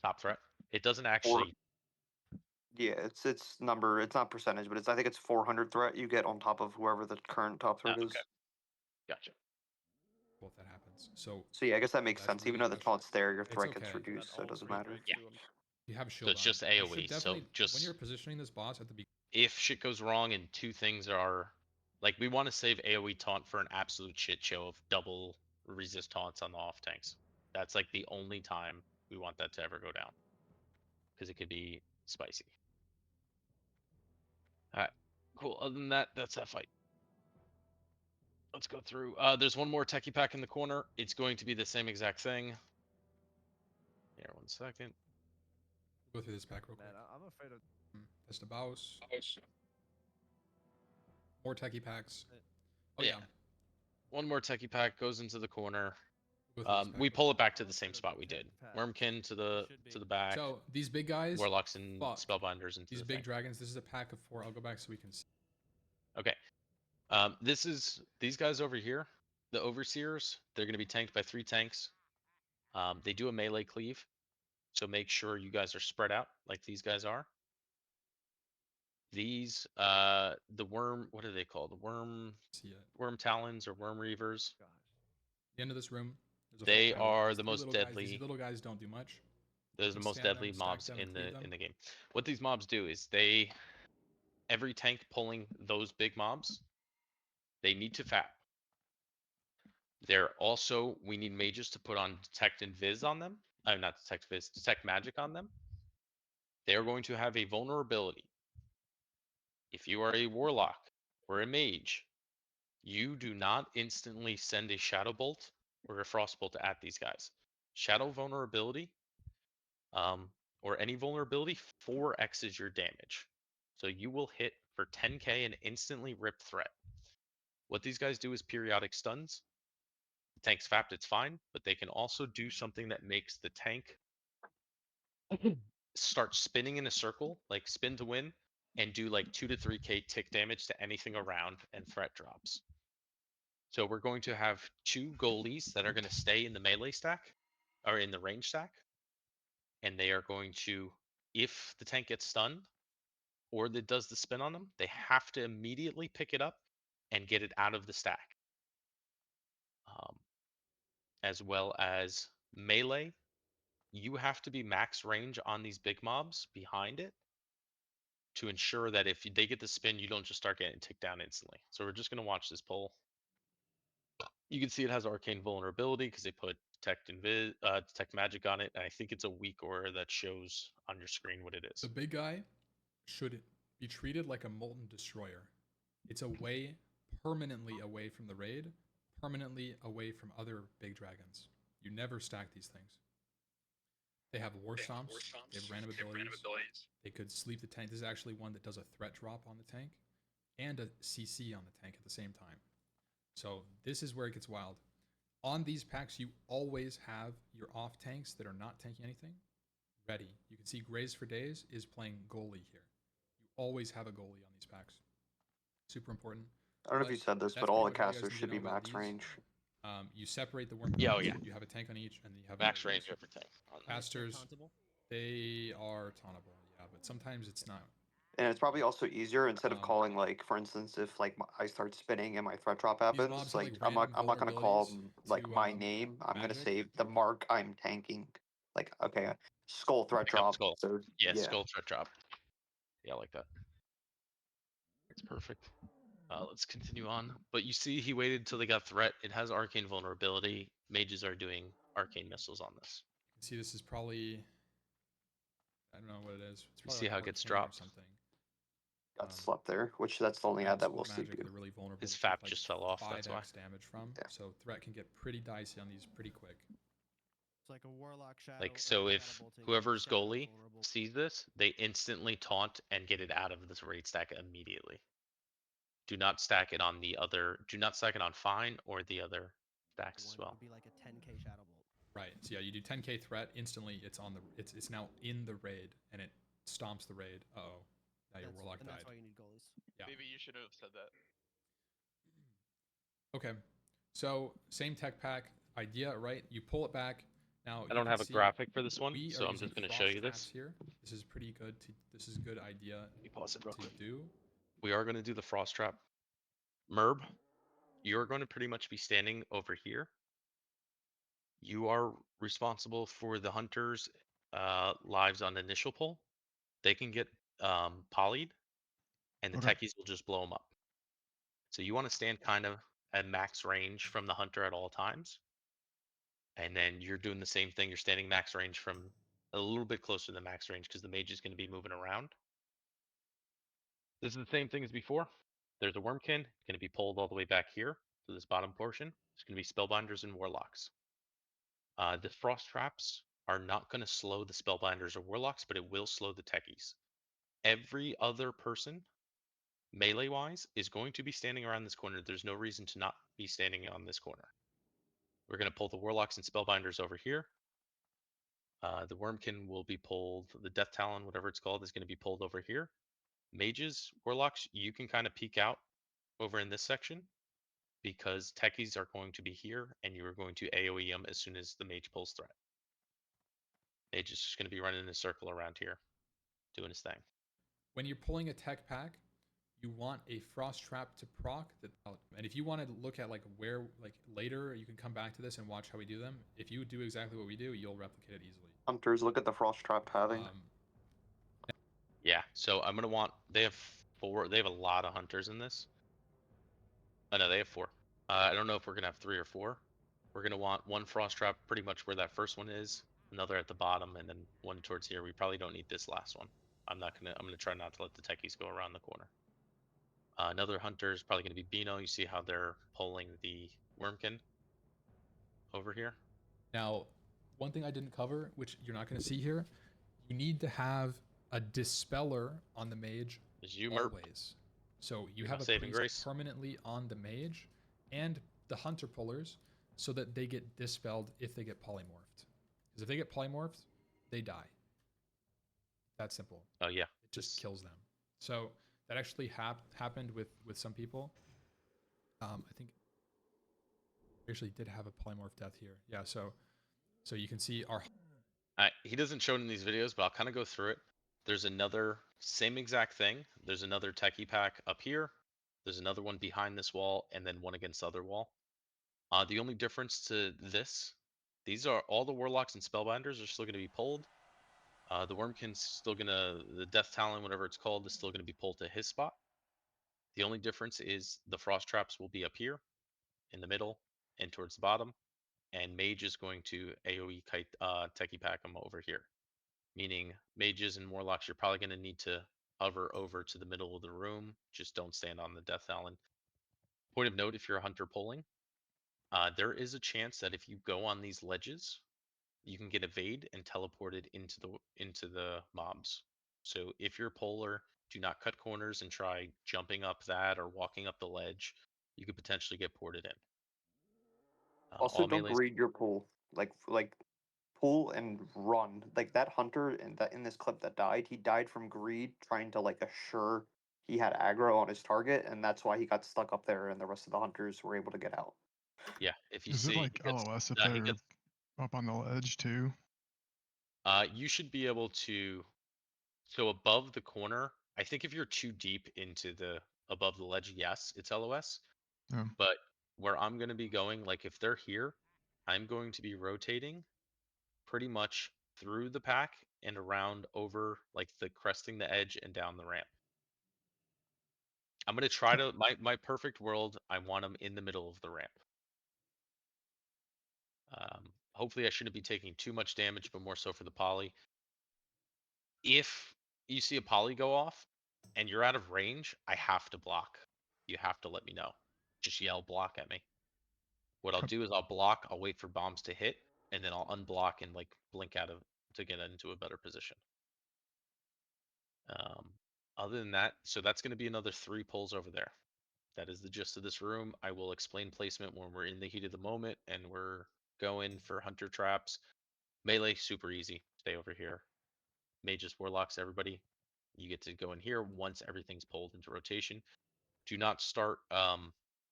top threat. It doesn't actually. yeah, it's number, it's not percentage, but I think it's 400 threat you get on top of whoever the current top threat is. Okay. Gotcha. Well, if that happens. So So yeah, I guess that makes That's sense. Even really though the frustrating. taunt's there, your It's threat gets okay. reduced, That so it all doesn't three matter. threats Yeah. to him. you have a shield it's on. just You AoE, should so definitely, just- when you're positioning this boss at the beginning, If shit goes wrong and two things are like we want to save AoE taunt for an absolute shit show of double resist taunts on the off tanks. That's like the only time we want that to ever go down because it could be spicy. All right, cool. Other than that, that's that fight. Let's go through. There's one more techie pack in the corner. It's going to be the same exact thing. Here, 1 second. go through this pack real Man, quick. I'm afraid of. That's the boss. More techie packs. Oh Yeah. yeah. One more techie pack goes into the corner. Go through this pack We real pull quick. it back to I'm the same afraid of spot the we did. tech packs. Wormkin to the Should be. back. So these big guys, Warlocks and fuck. spellbinders into these the big thing. dragons. This is a pack of 4. I'll go back so we can see. Okay. This is these guys over here, the overseers. They're going to be tanked by 3 tanks. They do a melee cleave, so make sure you guys are spread out like these guys are. These, the worm. What are they called? The See it. worm talons or worm reavers. Gosh. The end of this room. There's a They full pile of are these the 3 most little guys. deadly. These little guys don't do much. Those are the Just most stand them, deadly stack mobs them, in and cleave the them. game. What these mobs do is every tank pulling those big mobs, they need to fap. They're also, we need mages to put on detect and viz on them. Not detect viz, detect magic on them. They're going to have a vulnerability. If you are a warlock or a mage, you do not instantly send a shadow bolt or a frost bolt at these guys. Shadow vulnerability, or any vulnerability 4x's your damage. So you will hit for 10k and instantly rip threat. What these guys do is periodic stuns. The tank's fapped, it's fine, but they can also do something that makes the tank start spinning in a circle, like spin to win, and do like 2 to 3k tick damage to anything around and threat drops. So we're going to have 2 goalies that are going to stay in the melee stack, or in the range stack, and they are going to, if the tank gets stunned, or that does the spin on them, they have to immediately pick it up and get it out of the stack. As well as melee, you have to be max range on these big mobs behind it to ensure that if they get the spin, you don't just start getting ticked down instantly. So we're just going to watch this poll. You can see it has arcane vulnerability because they put detect magic on it, and I think it's a weak aura that shows on your screen what it is. The big guy should be treated like a molten destroyer. It's permanently away from the raid, permanently away from other big dragons. You never stack these things. They have war stomps. They have random abilities. They could sleep the tank. This is actually one that does a threat drop on the tank and a CC on the tank at the same time. So this is where it gets wild. On these packs, you always have your off tanks that are not tanking anything ready. You can see Graze for Days is playing goalie here. You always have a goalie on these packs. Super important. I don't know if you said this, but all the casters should be max range. You separate the worm. Yeah, oh, kills, yeah. You have a tank on each, and then you have Max abilities. range everything. On that. Casters, Tauntable? they are tauntable, yeah, but sometimes it's not. And it's probably also easier instead of Um, calling, like, for instance, if like I start spinning and my threat drop These happens, mobs have like like I'm not gonna call vulnerabilities like to, my name. I'm gonna magic. say the mark I'm tanking. Like, okay, skull threat Pick up drop. skull. So Yeah, yeah. skull threat drop. Yeah, I like that. It's perfect. Let's continue on. But you see, he waited till they got threat. It has arcane vulnerability. Mages are doing arcane missiles on this. You can see this is probably, I don't know what it is. It's You probably see like how it gets arcane or dropped? something. Got slept there, which that's the only ad that Sword will sleep magic you. they're really vulnerable. His to take, FAP like, just fell off, that's why. 5x damage from. Yeah. So threat can get pretty dicey on these pretty quick. It's like a warlock shadow. Like, or so shadow if bolting, whoever's shadow goalie vulnerable. sees this, they instantly taunt and get it out of this raid stack immediately. Do not stack it on the other. Do not stack it on fine or the other stacks as One well. would be like a 10k shadow bolt. Right. So yeah, you do 10k threat instantly. It's on the. It's now in the raid and it stomps the raid. Uh oh. Now your warlock And died. that's why you need goalies. Yeah. Maybe you should have said that. Okay. So same tech pack idea, right? You pull it back. Now I don't have a graphic for this one, we so are I'm using just going to frost show you traps this. here. This is pretty good. This is a good idea Let me pause it real to quick. do. We are going to do the frost trap. Merb, you're going to pretty much be standing over here. You are responsible for the hunters' lives on initial pull. They can get polyed, and the techies will just blow them up. So you want to stand kind of at max range from the hunter at all times. And then you're doing the same thing. You're standing max range from a little bit closer than max range because the mage is going to be moving around. This is the same thing as before. There's a wormkin, going to be pulled all the way back here to this bottom portion. It's going to be spellbinders and warlocks. The frost traps are not going to slow the spellbinders or warlocks, but it will slow the techies. Every other person, melee wise, is going to be standing around this corner. There's no reason to not be standing on this corner. We're going to pull the warlocks and spellbinders over here. The wormkin will be pulled, the death talon, whatever it's called, is going to be pulled over here. Mages, warlocks, you can kind of peek out over in this section because techies are going to be here and you are going to AoE them as soon as the mage pulls threat. Mage is just going to be running in a circle around here, doing his thing. When you're pulling a tech pack, you want a frost trap to proc that out. And if you want to look at like where, like later, you can come back to this and watch how we do them. If you do exactly what we do, you'll replicate it easily. Hunters, look at the frost trap having. Yeah, so I'm gonna want. They have 4. They have a lot of hunters in this. Oh no, they have 4. I don't know if we're gonna have 3 or 4. We're gonna want one frost trap pretty much where that first one is, another at the bottom, and then one towards here. We probably don't need this last one. I'm gonna try not to let the techies go around the corner. Another hunter is probably gonna be Beano. You see how they're pulling the wormkin over here. Now, one thing I didn't cover, which you're not going to see here, you need to have a dispeller on the mage Is you Merp? always. So you You're have not a saving priest grace? permanently on the mage and the hunter pullers so that they get dispelled if they get polymorphed. Because if they get polymorphed, they die. That simple. Oh yeah, It just kills them. So that actually happened with some people. I think we actually did have a polymorph death here. Yeah, so you can see our he doesn't show it in these videos, but I'll kind of go through it. There's another same exact thing. There's another techie pack up here. There's another one behind this wall, and then one against the other wall. The only difference to this, these are all the warlocks and spellbinders are still going to be pulled. The wormkin's still gonna, the death talon, whatever it's called, is still going to be pulled to his spot. The only difference is the frost traps will be up here, in the middle, and towards the bottom. And mage is going to AoE kite techie pack them over here. Meaning mages and warlocks, you're probably going to need to hover over to the middle of the room. Just don't stand on the death talon. Point of note, if you're a hunter pulling, there is a chance that if you go on these ledges, you can get evade and teleported into the mobs. So if you're a puller, do not cut corners and try jumping up that or walking up the ledge. You could potentially get ported in. Also, All don't melees. greed your pull. Like pull and run. Like that hunter in this clip that died, he died from greed, trying to like assure he had aggro on his target, and that's why he got stuck up there, and the rest of the hunters were able to get out. Yeah, if you Is see, it like he gets, LOS if he they're gets. up on the ledge too? You should be able to. So above the corner, I think if you're too deep into the above the ledge, yes, it's LOS. Oh. But where I'm going to be going, like if they're here, I'm going to be rotating pretty much through the pack and around over like the cresting the edge and down the ramp. I'm going to try to my perfect world, I want them in the middle of the ramp. Hopefully I shouldn't be taking too much damage, but more so for the poly. If you see a poly go off and you're out of range, I have to block. You have to let me know. Just yell block at me. What I'll Yep. do is I'll block, I'll wait for bombs to hit, and then I'll unblock and like blink out of to get into a better position. Other than that, so that's going to be another 3 pulls over there. That is the gist of this room. I will explain placement when we're in the heat of the moment and we're going for hunter traps. Melee, super easy. Stay over here. Mages, warlocks, everybody. You get to go in here once everything's pulled into rotation. Do not start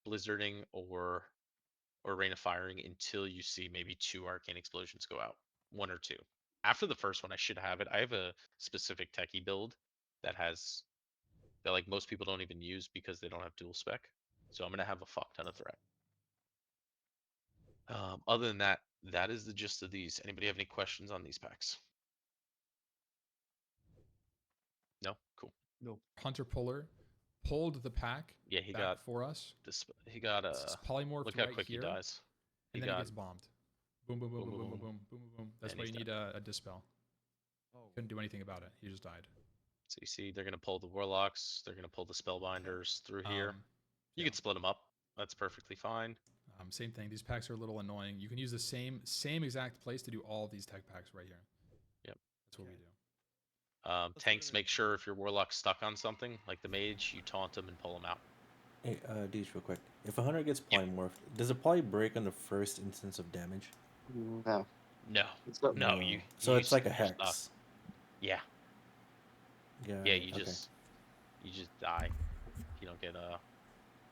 blizzarding or rain of firing until you see maybe 2 arcane explosions go out. 1 or 2. After the first one, I should have it. I have a specific techie build that has that like most people don't even use because they don't have dual spec. So I'm gonna have a fuck ton of threat. Other than that, that is the gist of these. Anybody have any questions on these packs? No? Cool. No. Hunter Puller pulled the pack Yeah, he back got for us. this. He got It's polymorphed look how right quick here, he dies. and He then he got gets bombed. Boom, boom, boom, boom, boom, boom, boom, boom, boom, boom. That's And why he's you need a dispel. Oh, Couldn't do anything about it. He just died. so you see they're gonna pull the warlocks, they're gonna pull the spellbinders through here. You Yeah. could split them up. That's perfectly fine. Same thing. These packs are a little annoying. You can use the same exact place to do all of these tech packs right here. Yep. That's what we do. Tanks, make sure if your warlock's stuck on something, like the mage, you taunt them and pull them out. Hey, Deej, real quick. If a hunter gets Yeah. polymorphed, does it poly break on the first instance of damage? No. No. So, No, you. So it's like a you're stuck. hex. Yeah. Yeah. Yeah, you okay. just die. You don't get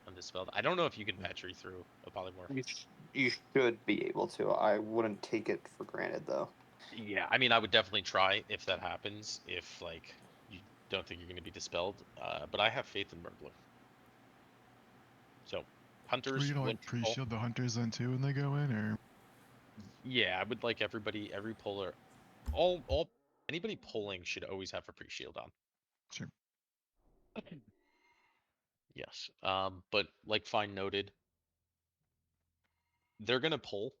undispelled. I don't know if you can battery through a polymorph. you should be able to. I wouldn't take it for granted though. Yeah, I mean, I would definitely try if that happens. If like you don't think you're going to be dispelled, but I have faith in Murgler. So Are hunters, you gonna when like you pull, pre-shield the hunters then too when they go in, or? yeah, I would like everybody, every puller, anybody pulling should always have a pre-shield on. Sure. Yes. But like Fine noted, they're gonna pull.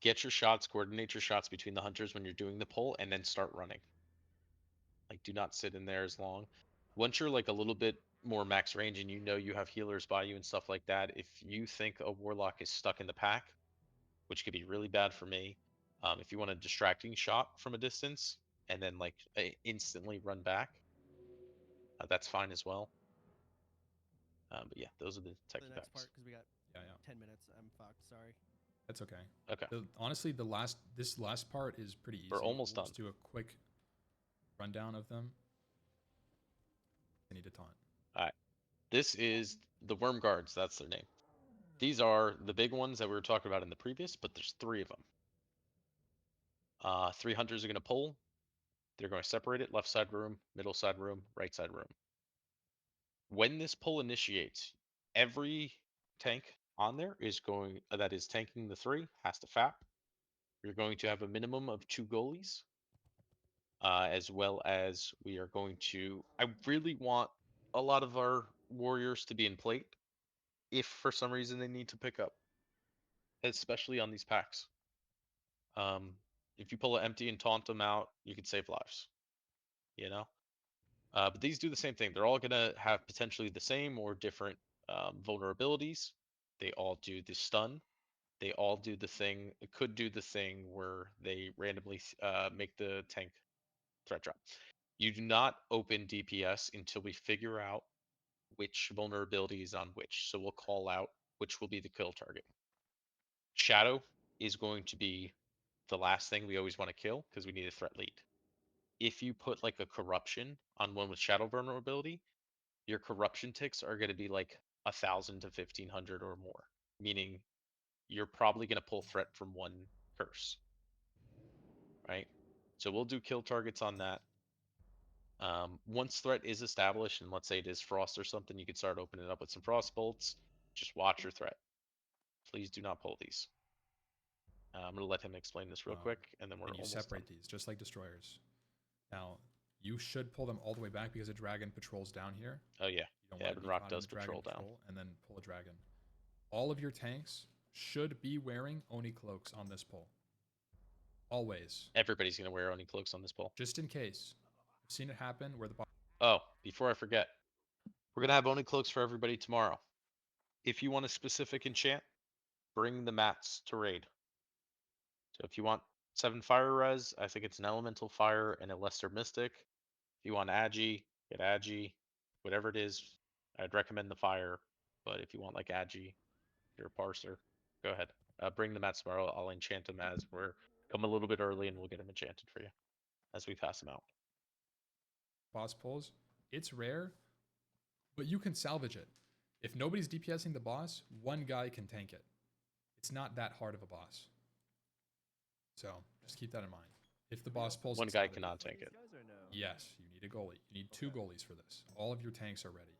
Get your shots, coordinate your shots between the hunters when you're doing the pull, and then start running. Like, do not sit in there as long. Once you're like a little bit more max range and you know you have healers by you and stuff like that, if you think a warlock is stuck in the pack, which could be really bad for me, if you want a distracting shot from a distance and then like instantly run back, that's fine as well. But yeah, those are the the techie next packs. part because we got Yeah. 10 minutes. I'm fucked. Sorry. That's okay. Okay, Honestly, this last part is pretty easy. we're almost We'll done. just do a quick rundown of them. I need to taunt. All right, this is the worm guards. That's their name. These are the big ones that we were talking about in the previous, but there's 3 of them. 3 hunters are going to pull. They're going to separate it: left side room, middle side room, right side room. When this pull initiates, every tank on there is going that is tanking the 3 has to FAP. You're going to have a minimum of 2 goalies, as well as we are going to. I really want a lot of our warriors to be in plate if for some reason they need to pick up, especially on these packs. If you pull it empty and taunt them out, you can save lives. You know. But these do the same thing. They're all going to have potentially the same or different vulnerabilities. They all do the stun. They all do the thing. It could do the thing where they randomly make the tank threat drop. You do not open DPS until we figure out which vulnerability is on which. So we'll call out which will be the kill target. Shadow is going to be the last thing we always want to kill because we need a threat lead. If you put like a corruption on one with shadow vulnerability, your corruption ticks are going to be like 1,000 to 1,500 or more. meaning you're probably going to pull threat from one curse, right? So we'll do kill targets on that. Once threat is established, and let's say it is frost or something, you could start opening up with some frost bolts. Just watch your threat. Please do not pull these. I'm going to let him explain this real quick, and then we're and you almost separate done. these just like destroyers. Now, you should pull them all the way back because a dragon patrols down here. Oh yeah, You don't yeah, want to Ebon be Rock caught in does the dragon patrol down. and then pull a dragon. All of your tanks should be wearing Oni cloaks on this pull. Always. Everybody's going to wear Oni cloaks on this pull. Just in case. I've seen it happen where the Oh, before I forget, we're going to have Oni cloaks for everybody tomorrow. If you want a specific enchant, bring the mats to raid. So if you want 7 fire res, I think it's an elemental fire and a lesser mystic. If you want agi, get agi. Whatever it is, I'd recommend the fire. But if you want like agi, you're a parser, go ahead. Bring the mats tomorrow. I'll enchant them as we're come a little bit early, and we'll get them enchanted for you as we pass them out. boss pulls, it's rare, but you can salvage it. If nobody's DPSing the boss, one guy can tank it. It's not that hard of a boss. So just keep that in mind. If the boss pulls, One it, guy salvage cannot it. tank it. Yes, you need a goalie. You need 2 goalies for this. All of your tanks are ready.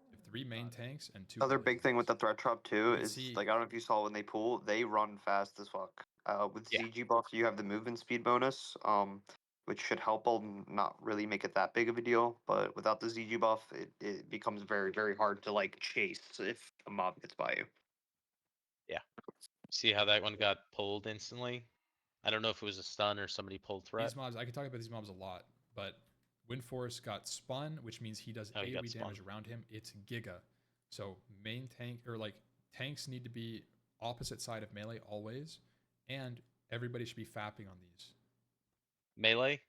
You have 3 main tanks and 2. Other goalies big for thing with this. the threat trap too You can is see- like I don't know if you saw when they pull, they run fast as fuck. With Yeah. CG buff, you have the movement speed bonus, which should help them not really make it that big of a deal. But without the ZG buff, it becomes very, very hard to like chase if a mob gets by you. See how that one got pulled instantly? I don't know if it was a stun or somebody pulled threat. These mobs, I can talk about these mobs a lot, but Windforce got spun, which means he does Oh, he got AoE damage spun. around him. It's Giga. So main tank, or like tanks need to be opposite side of melee always, and everybody should be fapping on these. Melee,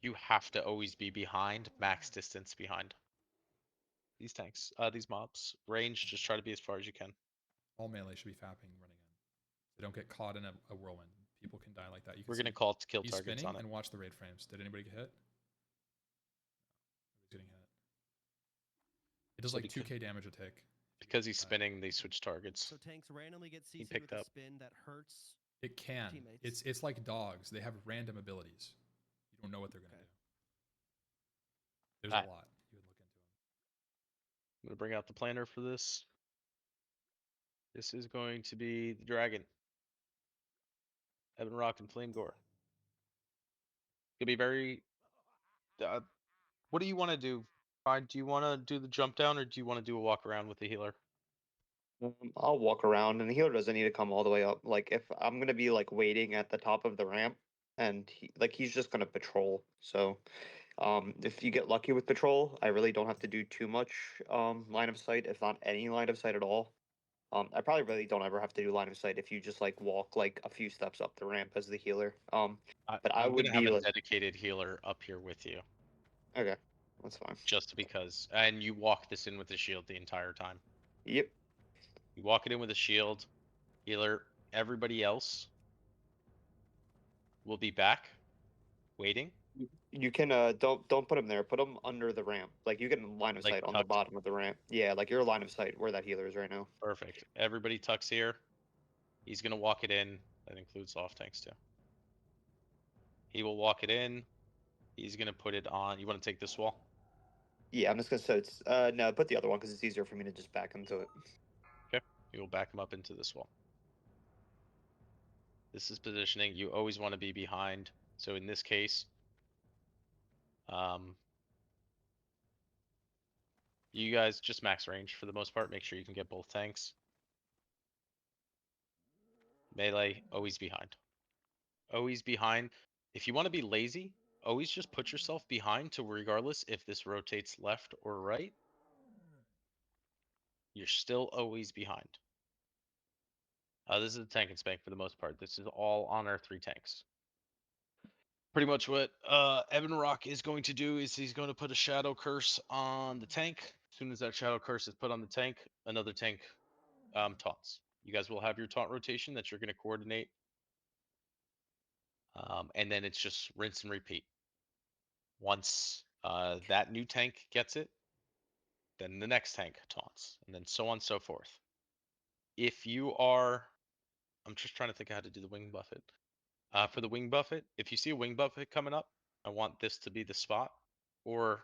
you have to always be behind, max distance behind. These tanks, these mobs. Range, just try to be as far as you can. All melee should be fapping running in. They don't get caught in a whirlwind. People can die like that. You can We're see gonna call it to kill he's targets spinning on it. and watch the raid frames. Did anybody get hit? Nobody's getting hit. It does So like because- 2k damage a tick. Because he's spinning, they switch targets. So tanks randomly get He CC picked with a up. spin that hurts. It can. Teammates. It's like dogs. They have random abilities. You don't know what they're gonna Okay. do. There's Alright. a lot. You would look into them. I'm gonna bring out the planner for this. This is going to be the dragon. Ebon Rock and Flame Gore. Gonna be very. What do you want to do? Fine. Do you want to do the jump down, or do you want to do a walk around with the healer? I'll walk around, and the healer doesn't need to come all the way up. Like if I'm gonna be like waiting at the top of the ramp, and he's just gonna patrol. So, if you get lucky with patrol, I really don't have to do too much line of sight, if not any line of sight at all. I probably really don't ever have to do line of sight if you just like walk like a few steps up the ramp as the healer. But I I'm would gonna have be a like, dedicated healer up here with you, okay, that's fine. just because. And you walk this in with the shield the entire time. Yep. You walk it in with a shield, healer. Everybody else will be back, waiting, You can don't put him there. Put him under the ramp. Like you get line of like sight on the tucked. bottom of the ramp. Yeah, like your line of sight where that healer is right now. Perfect. Everybody tucks here. He's gonna walk it in. That includes off tanks too. He will walk it in. He's gonna put it on. You want to take this wall? Yeah, I'm just gonna so it's no, put the other one because it's easier for me to just back into it. Okay. You will back him up into this wall. This is positioning. You always want to be behind. So in this case, you guys just max range for the most part. Make sure you can get both tanks. Melee, always behind. Always behind. If you want to be lazy, always just put yourself behind to regardless if this rotates left or right. You're still always behind. This is a tank and spank for the most part. This is all on our 3 tanks. Pretty much what Ebon Rock is going to do is he's going to put a shadow curse on the tank. As soon as that shadow curse is put on the tank, another tank taunts. You guys will have your taunt rotation that you're going to coordinate. And then it's just rinse and repeat. Once that new tank gets it, then the next tank taunts, and then so on and so forth. if you are, I'm just trying to think of how to do the wing buffet. For the wing buffet, if you see a wing buffet coming up, I want this to be the spot or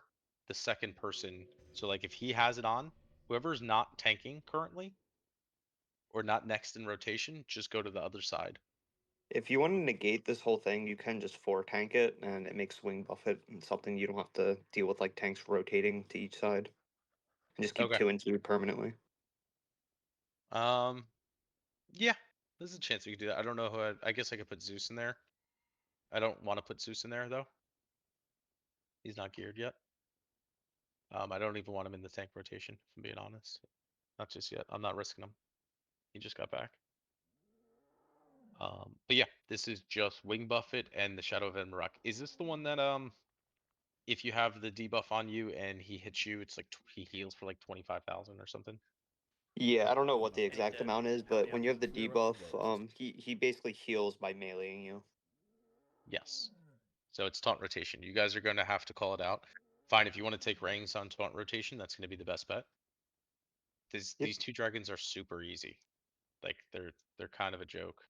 the second person. So like if he has it on, whoever's not tanking currently or not next in rotation, just go to the other side. If you want to negate this whole thing, you can just 4-tank it, and it makes Wing Buffet something you don't have to deal with, like tanks rotating to each side, and just keep Okay. 2 and 2 permanently. Yeah, there's a chance we could do that. I don't know who I guess I could put Zeus in there. I don't want to put Zeus in there though. He's not geared yet. I don't even want him in the tank rotation, if I'm being honest. Not just yet. I'm not risking him. He just got back. But yeah, this is just Wing Buffet and the Shadow of Enmarok. Is this the one that if you have the debuff on you and he hits you, it's like he heals for like 25,000 or something? Yeah, I don't know what the And he exact did. amount is, but when you have the Clear up the debuff, road. he basically heals by meleeing you. Yes. So it's taunt rotation. You guys are going to have to call it out. Fine, if you want to take rings on taunt rotation, that's going to be the best bet. These 2 dragons are super easy. Like they're kind of a joke.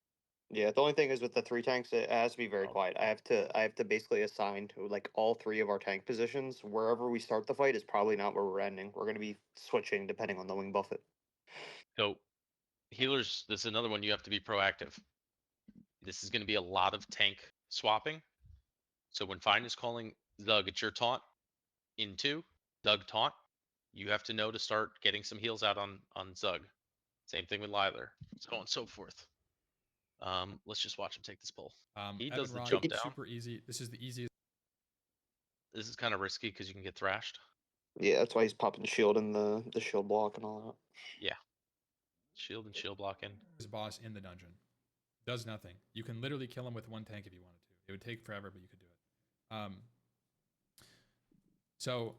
Yeah, the only thing is with the 3 tanks, it has to be very Oh. quiet. I have to basically assign to like all 3 of our tank positions. Wherever we start the fight is probably not where we're ending. We're gonna be switching depending on the Wing Buffet. So healers, this is another one you have to be proactive. This is going to be a lot of tank swapping. So when Fine is calling Zug, it's your taunt into Zug taunt. You have to know to start getting some heals out on Zug. Same thing with Liler, so on and so forth. Let's just watch him take this pull. He does the Evan jump Rock, down. super easy. This is the easiest. This is kind of risky because you can get thrashed. Yeah, that's why he's popping shield in the shield block and all that. Yeah. Shield and shield blocking. Boss in the dungeon. Does nothing. You can literally kill him with 1 tank if you wanted to. It would take forever, but you could do it. So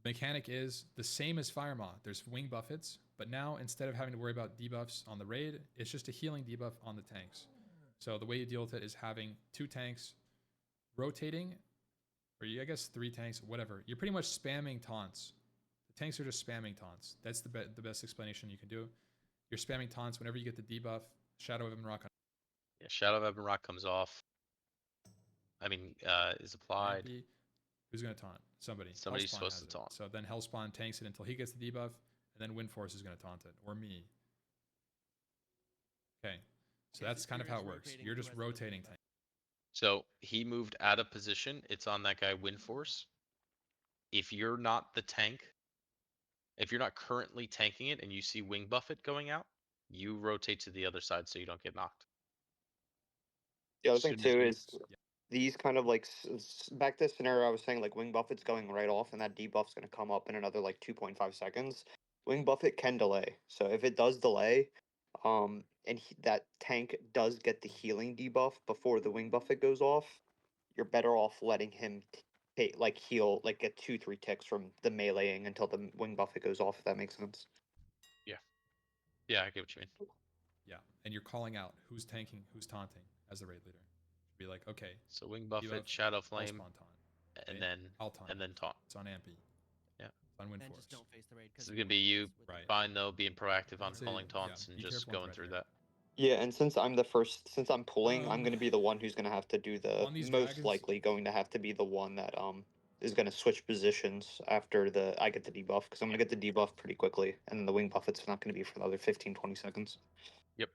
the mechanic is the same as Firemaw. There's wing buffets, but now instead of having to worry about debuffs on the raid, it's just a healing debuff on the tanks. So the way you deal with it is having 2 tanks rotating, or I guess 3 tanks, whatever. You're pretty much spamming taunts. The tanks are just spamming taunts. That's the best explanation you can do. You're spamming taunts whenever you get the debuff. Shadow of Emrock. Yeah, Shadow of Ebon Rock comes off. I mean, is applied. Ampy. Who's going to taunt? Somebody. Somebody's Hellspawn supposed has to it. taunt. So then Hellspawn tanks it until he gets the debuff, and then Windforce is going to taunt it, or me. Okay. So that's kind of how it works. You're just rotating tanks. So he moved out of position. It's on that guy Windforce. If you're not the tank, if you're not currently tanking it and you see Wing Buffet going out, you rotate to the other side so you don't get knocked. The other As thing soon as too you, is these kind of like back to the scenario I was saying, like Wing Buffet's going right off, and that debuff's going to come up in another like 2.5 seconds. Wing Buffet can delay, so if it does delay, and that tank does get the healing debuff before the Wing Buffet goes off, you're better off letting him like heal, like get 2-3 ticks from the meleeing until the Wing Buffet goes off. If that makes sense. yeah, I get what you mean. Yeah. And you're calling out who's tanking, who's taunting as the raid leader. Be like, okay, So Wing Buffet, debuff, Shadow Flame, Hellspawn taunt. and Okay? then I'll taunt. and then taunt. It's on Ampy. Yeah. It's on And Windforce. just don't face the raid. This is gonna be you, Right. fine though, being proactive on Say, calling yeah, taunts and be just careful on going threat through here. that. Yeah, and since I'm pulling, I'm going to be the one who's going to have to do the On these most dragons- likely going to have to be the one that is going to switch positions after I get the debuff, because I'm going to get the debuff pretty quickly, and then the Wing Buffet's not going to be for another 15-20 seconds. Yep.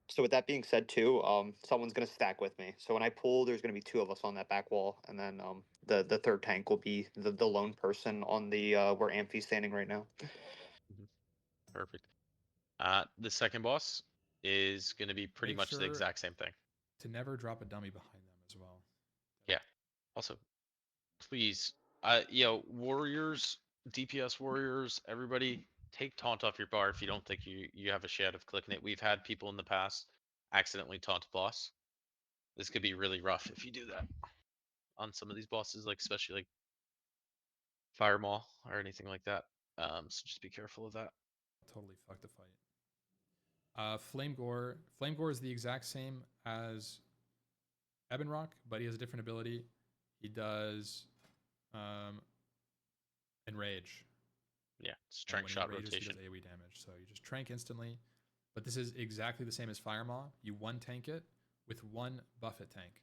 So with that being said too, someone's going to stack with me. So when I pull, there's going to be 2 of us on that back wall, and then the third tank will be the lone person on the where Amphi's standing right now. Perfect. The second boss is going to be pretty Make much the sure exact same thing. to never drop a dummy behind them as well. Yeah. Also, please, warriors, DPS warriors, everybody, take taunt off your bar if you don't think you have a shot of clicking it. We've had people in the past accidentally taunt a boss. This could be really rough if you do that on some of these bosses, like especially like Fire Maw or anything like that. So just be careful of that. Totally fucked the fight. Flame Gore. Flame Gore is the exact same as Ebon Rock, but he has a different ability. He does Enrage. Yeah, it's And trank when he shot enrages, rotation. he does AoE damage. So you just trank instantly. But this is exactly the same as Fire Maw. You one tank it with one Buffet tank.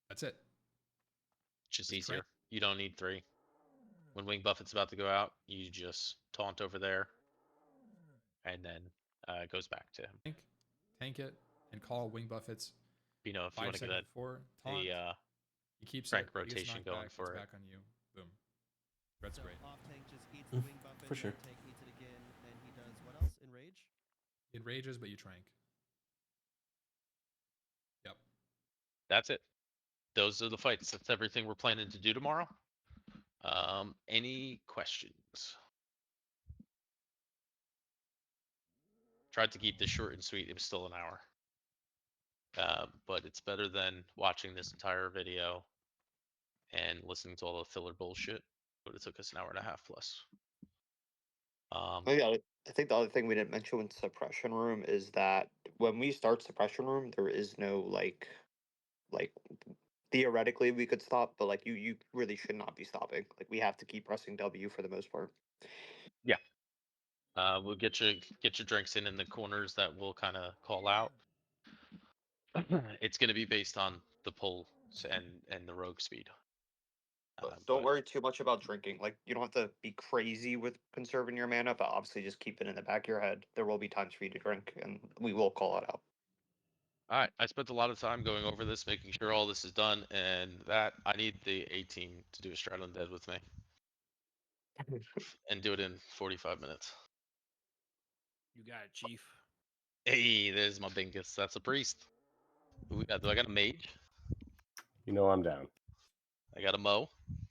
That's it. Just Just easier. trank. You don't need 3. When Wing Buffet's about to go out, you just taunt over there, and then it goes back to him. Tank it, and call Wing Buffet's You know, if you 5 want to get seconds before taunt. He keeps trank it. He gets rotation knocked going back, for gets it. back on you. Boom. That's So great. off tank just eats the wing buffet. for sure. On tank eats it again, and he does what else? Enrage. It rages, but you trank. Yep. That's it. Those are the fights. That's everything we're planning to do tomorrow. Any questions? Tried to keep this short and sweet. It was still an hour. But it's better than watching this entire video and listening to all the filler bullshit. But it took us an hour and a half plus. Oh, yeah, I think the other thing we didn't mention with suppression room is that when we start suppression room, there is no like theoretically we could stop, but like you really should not be stopping. Like we have to keep pressing W for the most part. We'll get your drinks in the corners that we'll kind of call out. It's going to be based on the pull and the rogue speed. But don't worry too much about drinking. Like you don't have to be crazy with conserving your mana, but obviously just keep it in the back of your head. There will be times for you to drink, and we will call it out. All right, I spent a lot of time going over this, making sure all this is done, and that I need the 18 to do a Strat Undead with me and do it in 45 minutes. You got it, Chief. Hey, there's my Bingus. That's a priest. Do I got a mage? You know I'm down. I got a Mo.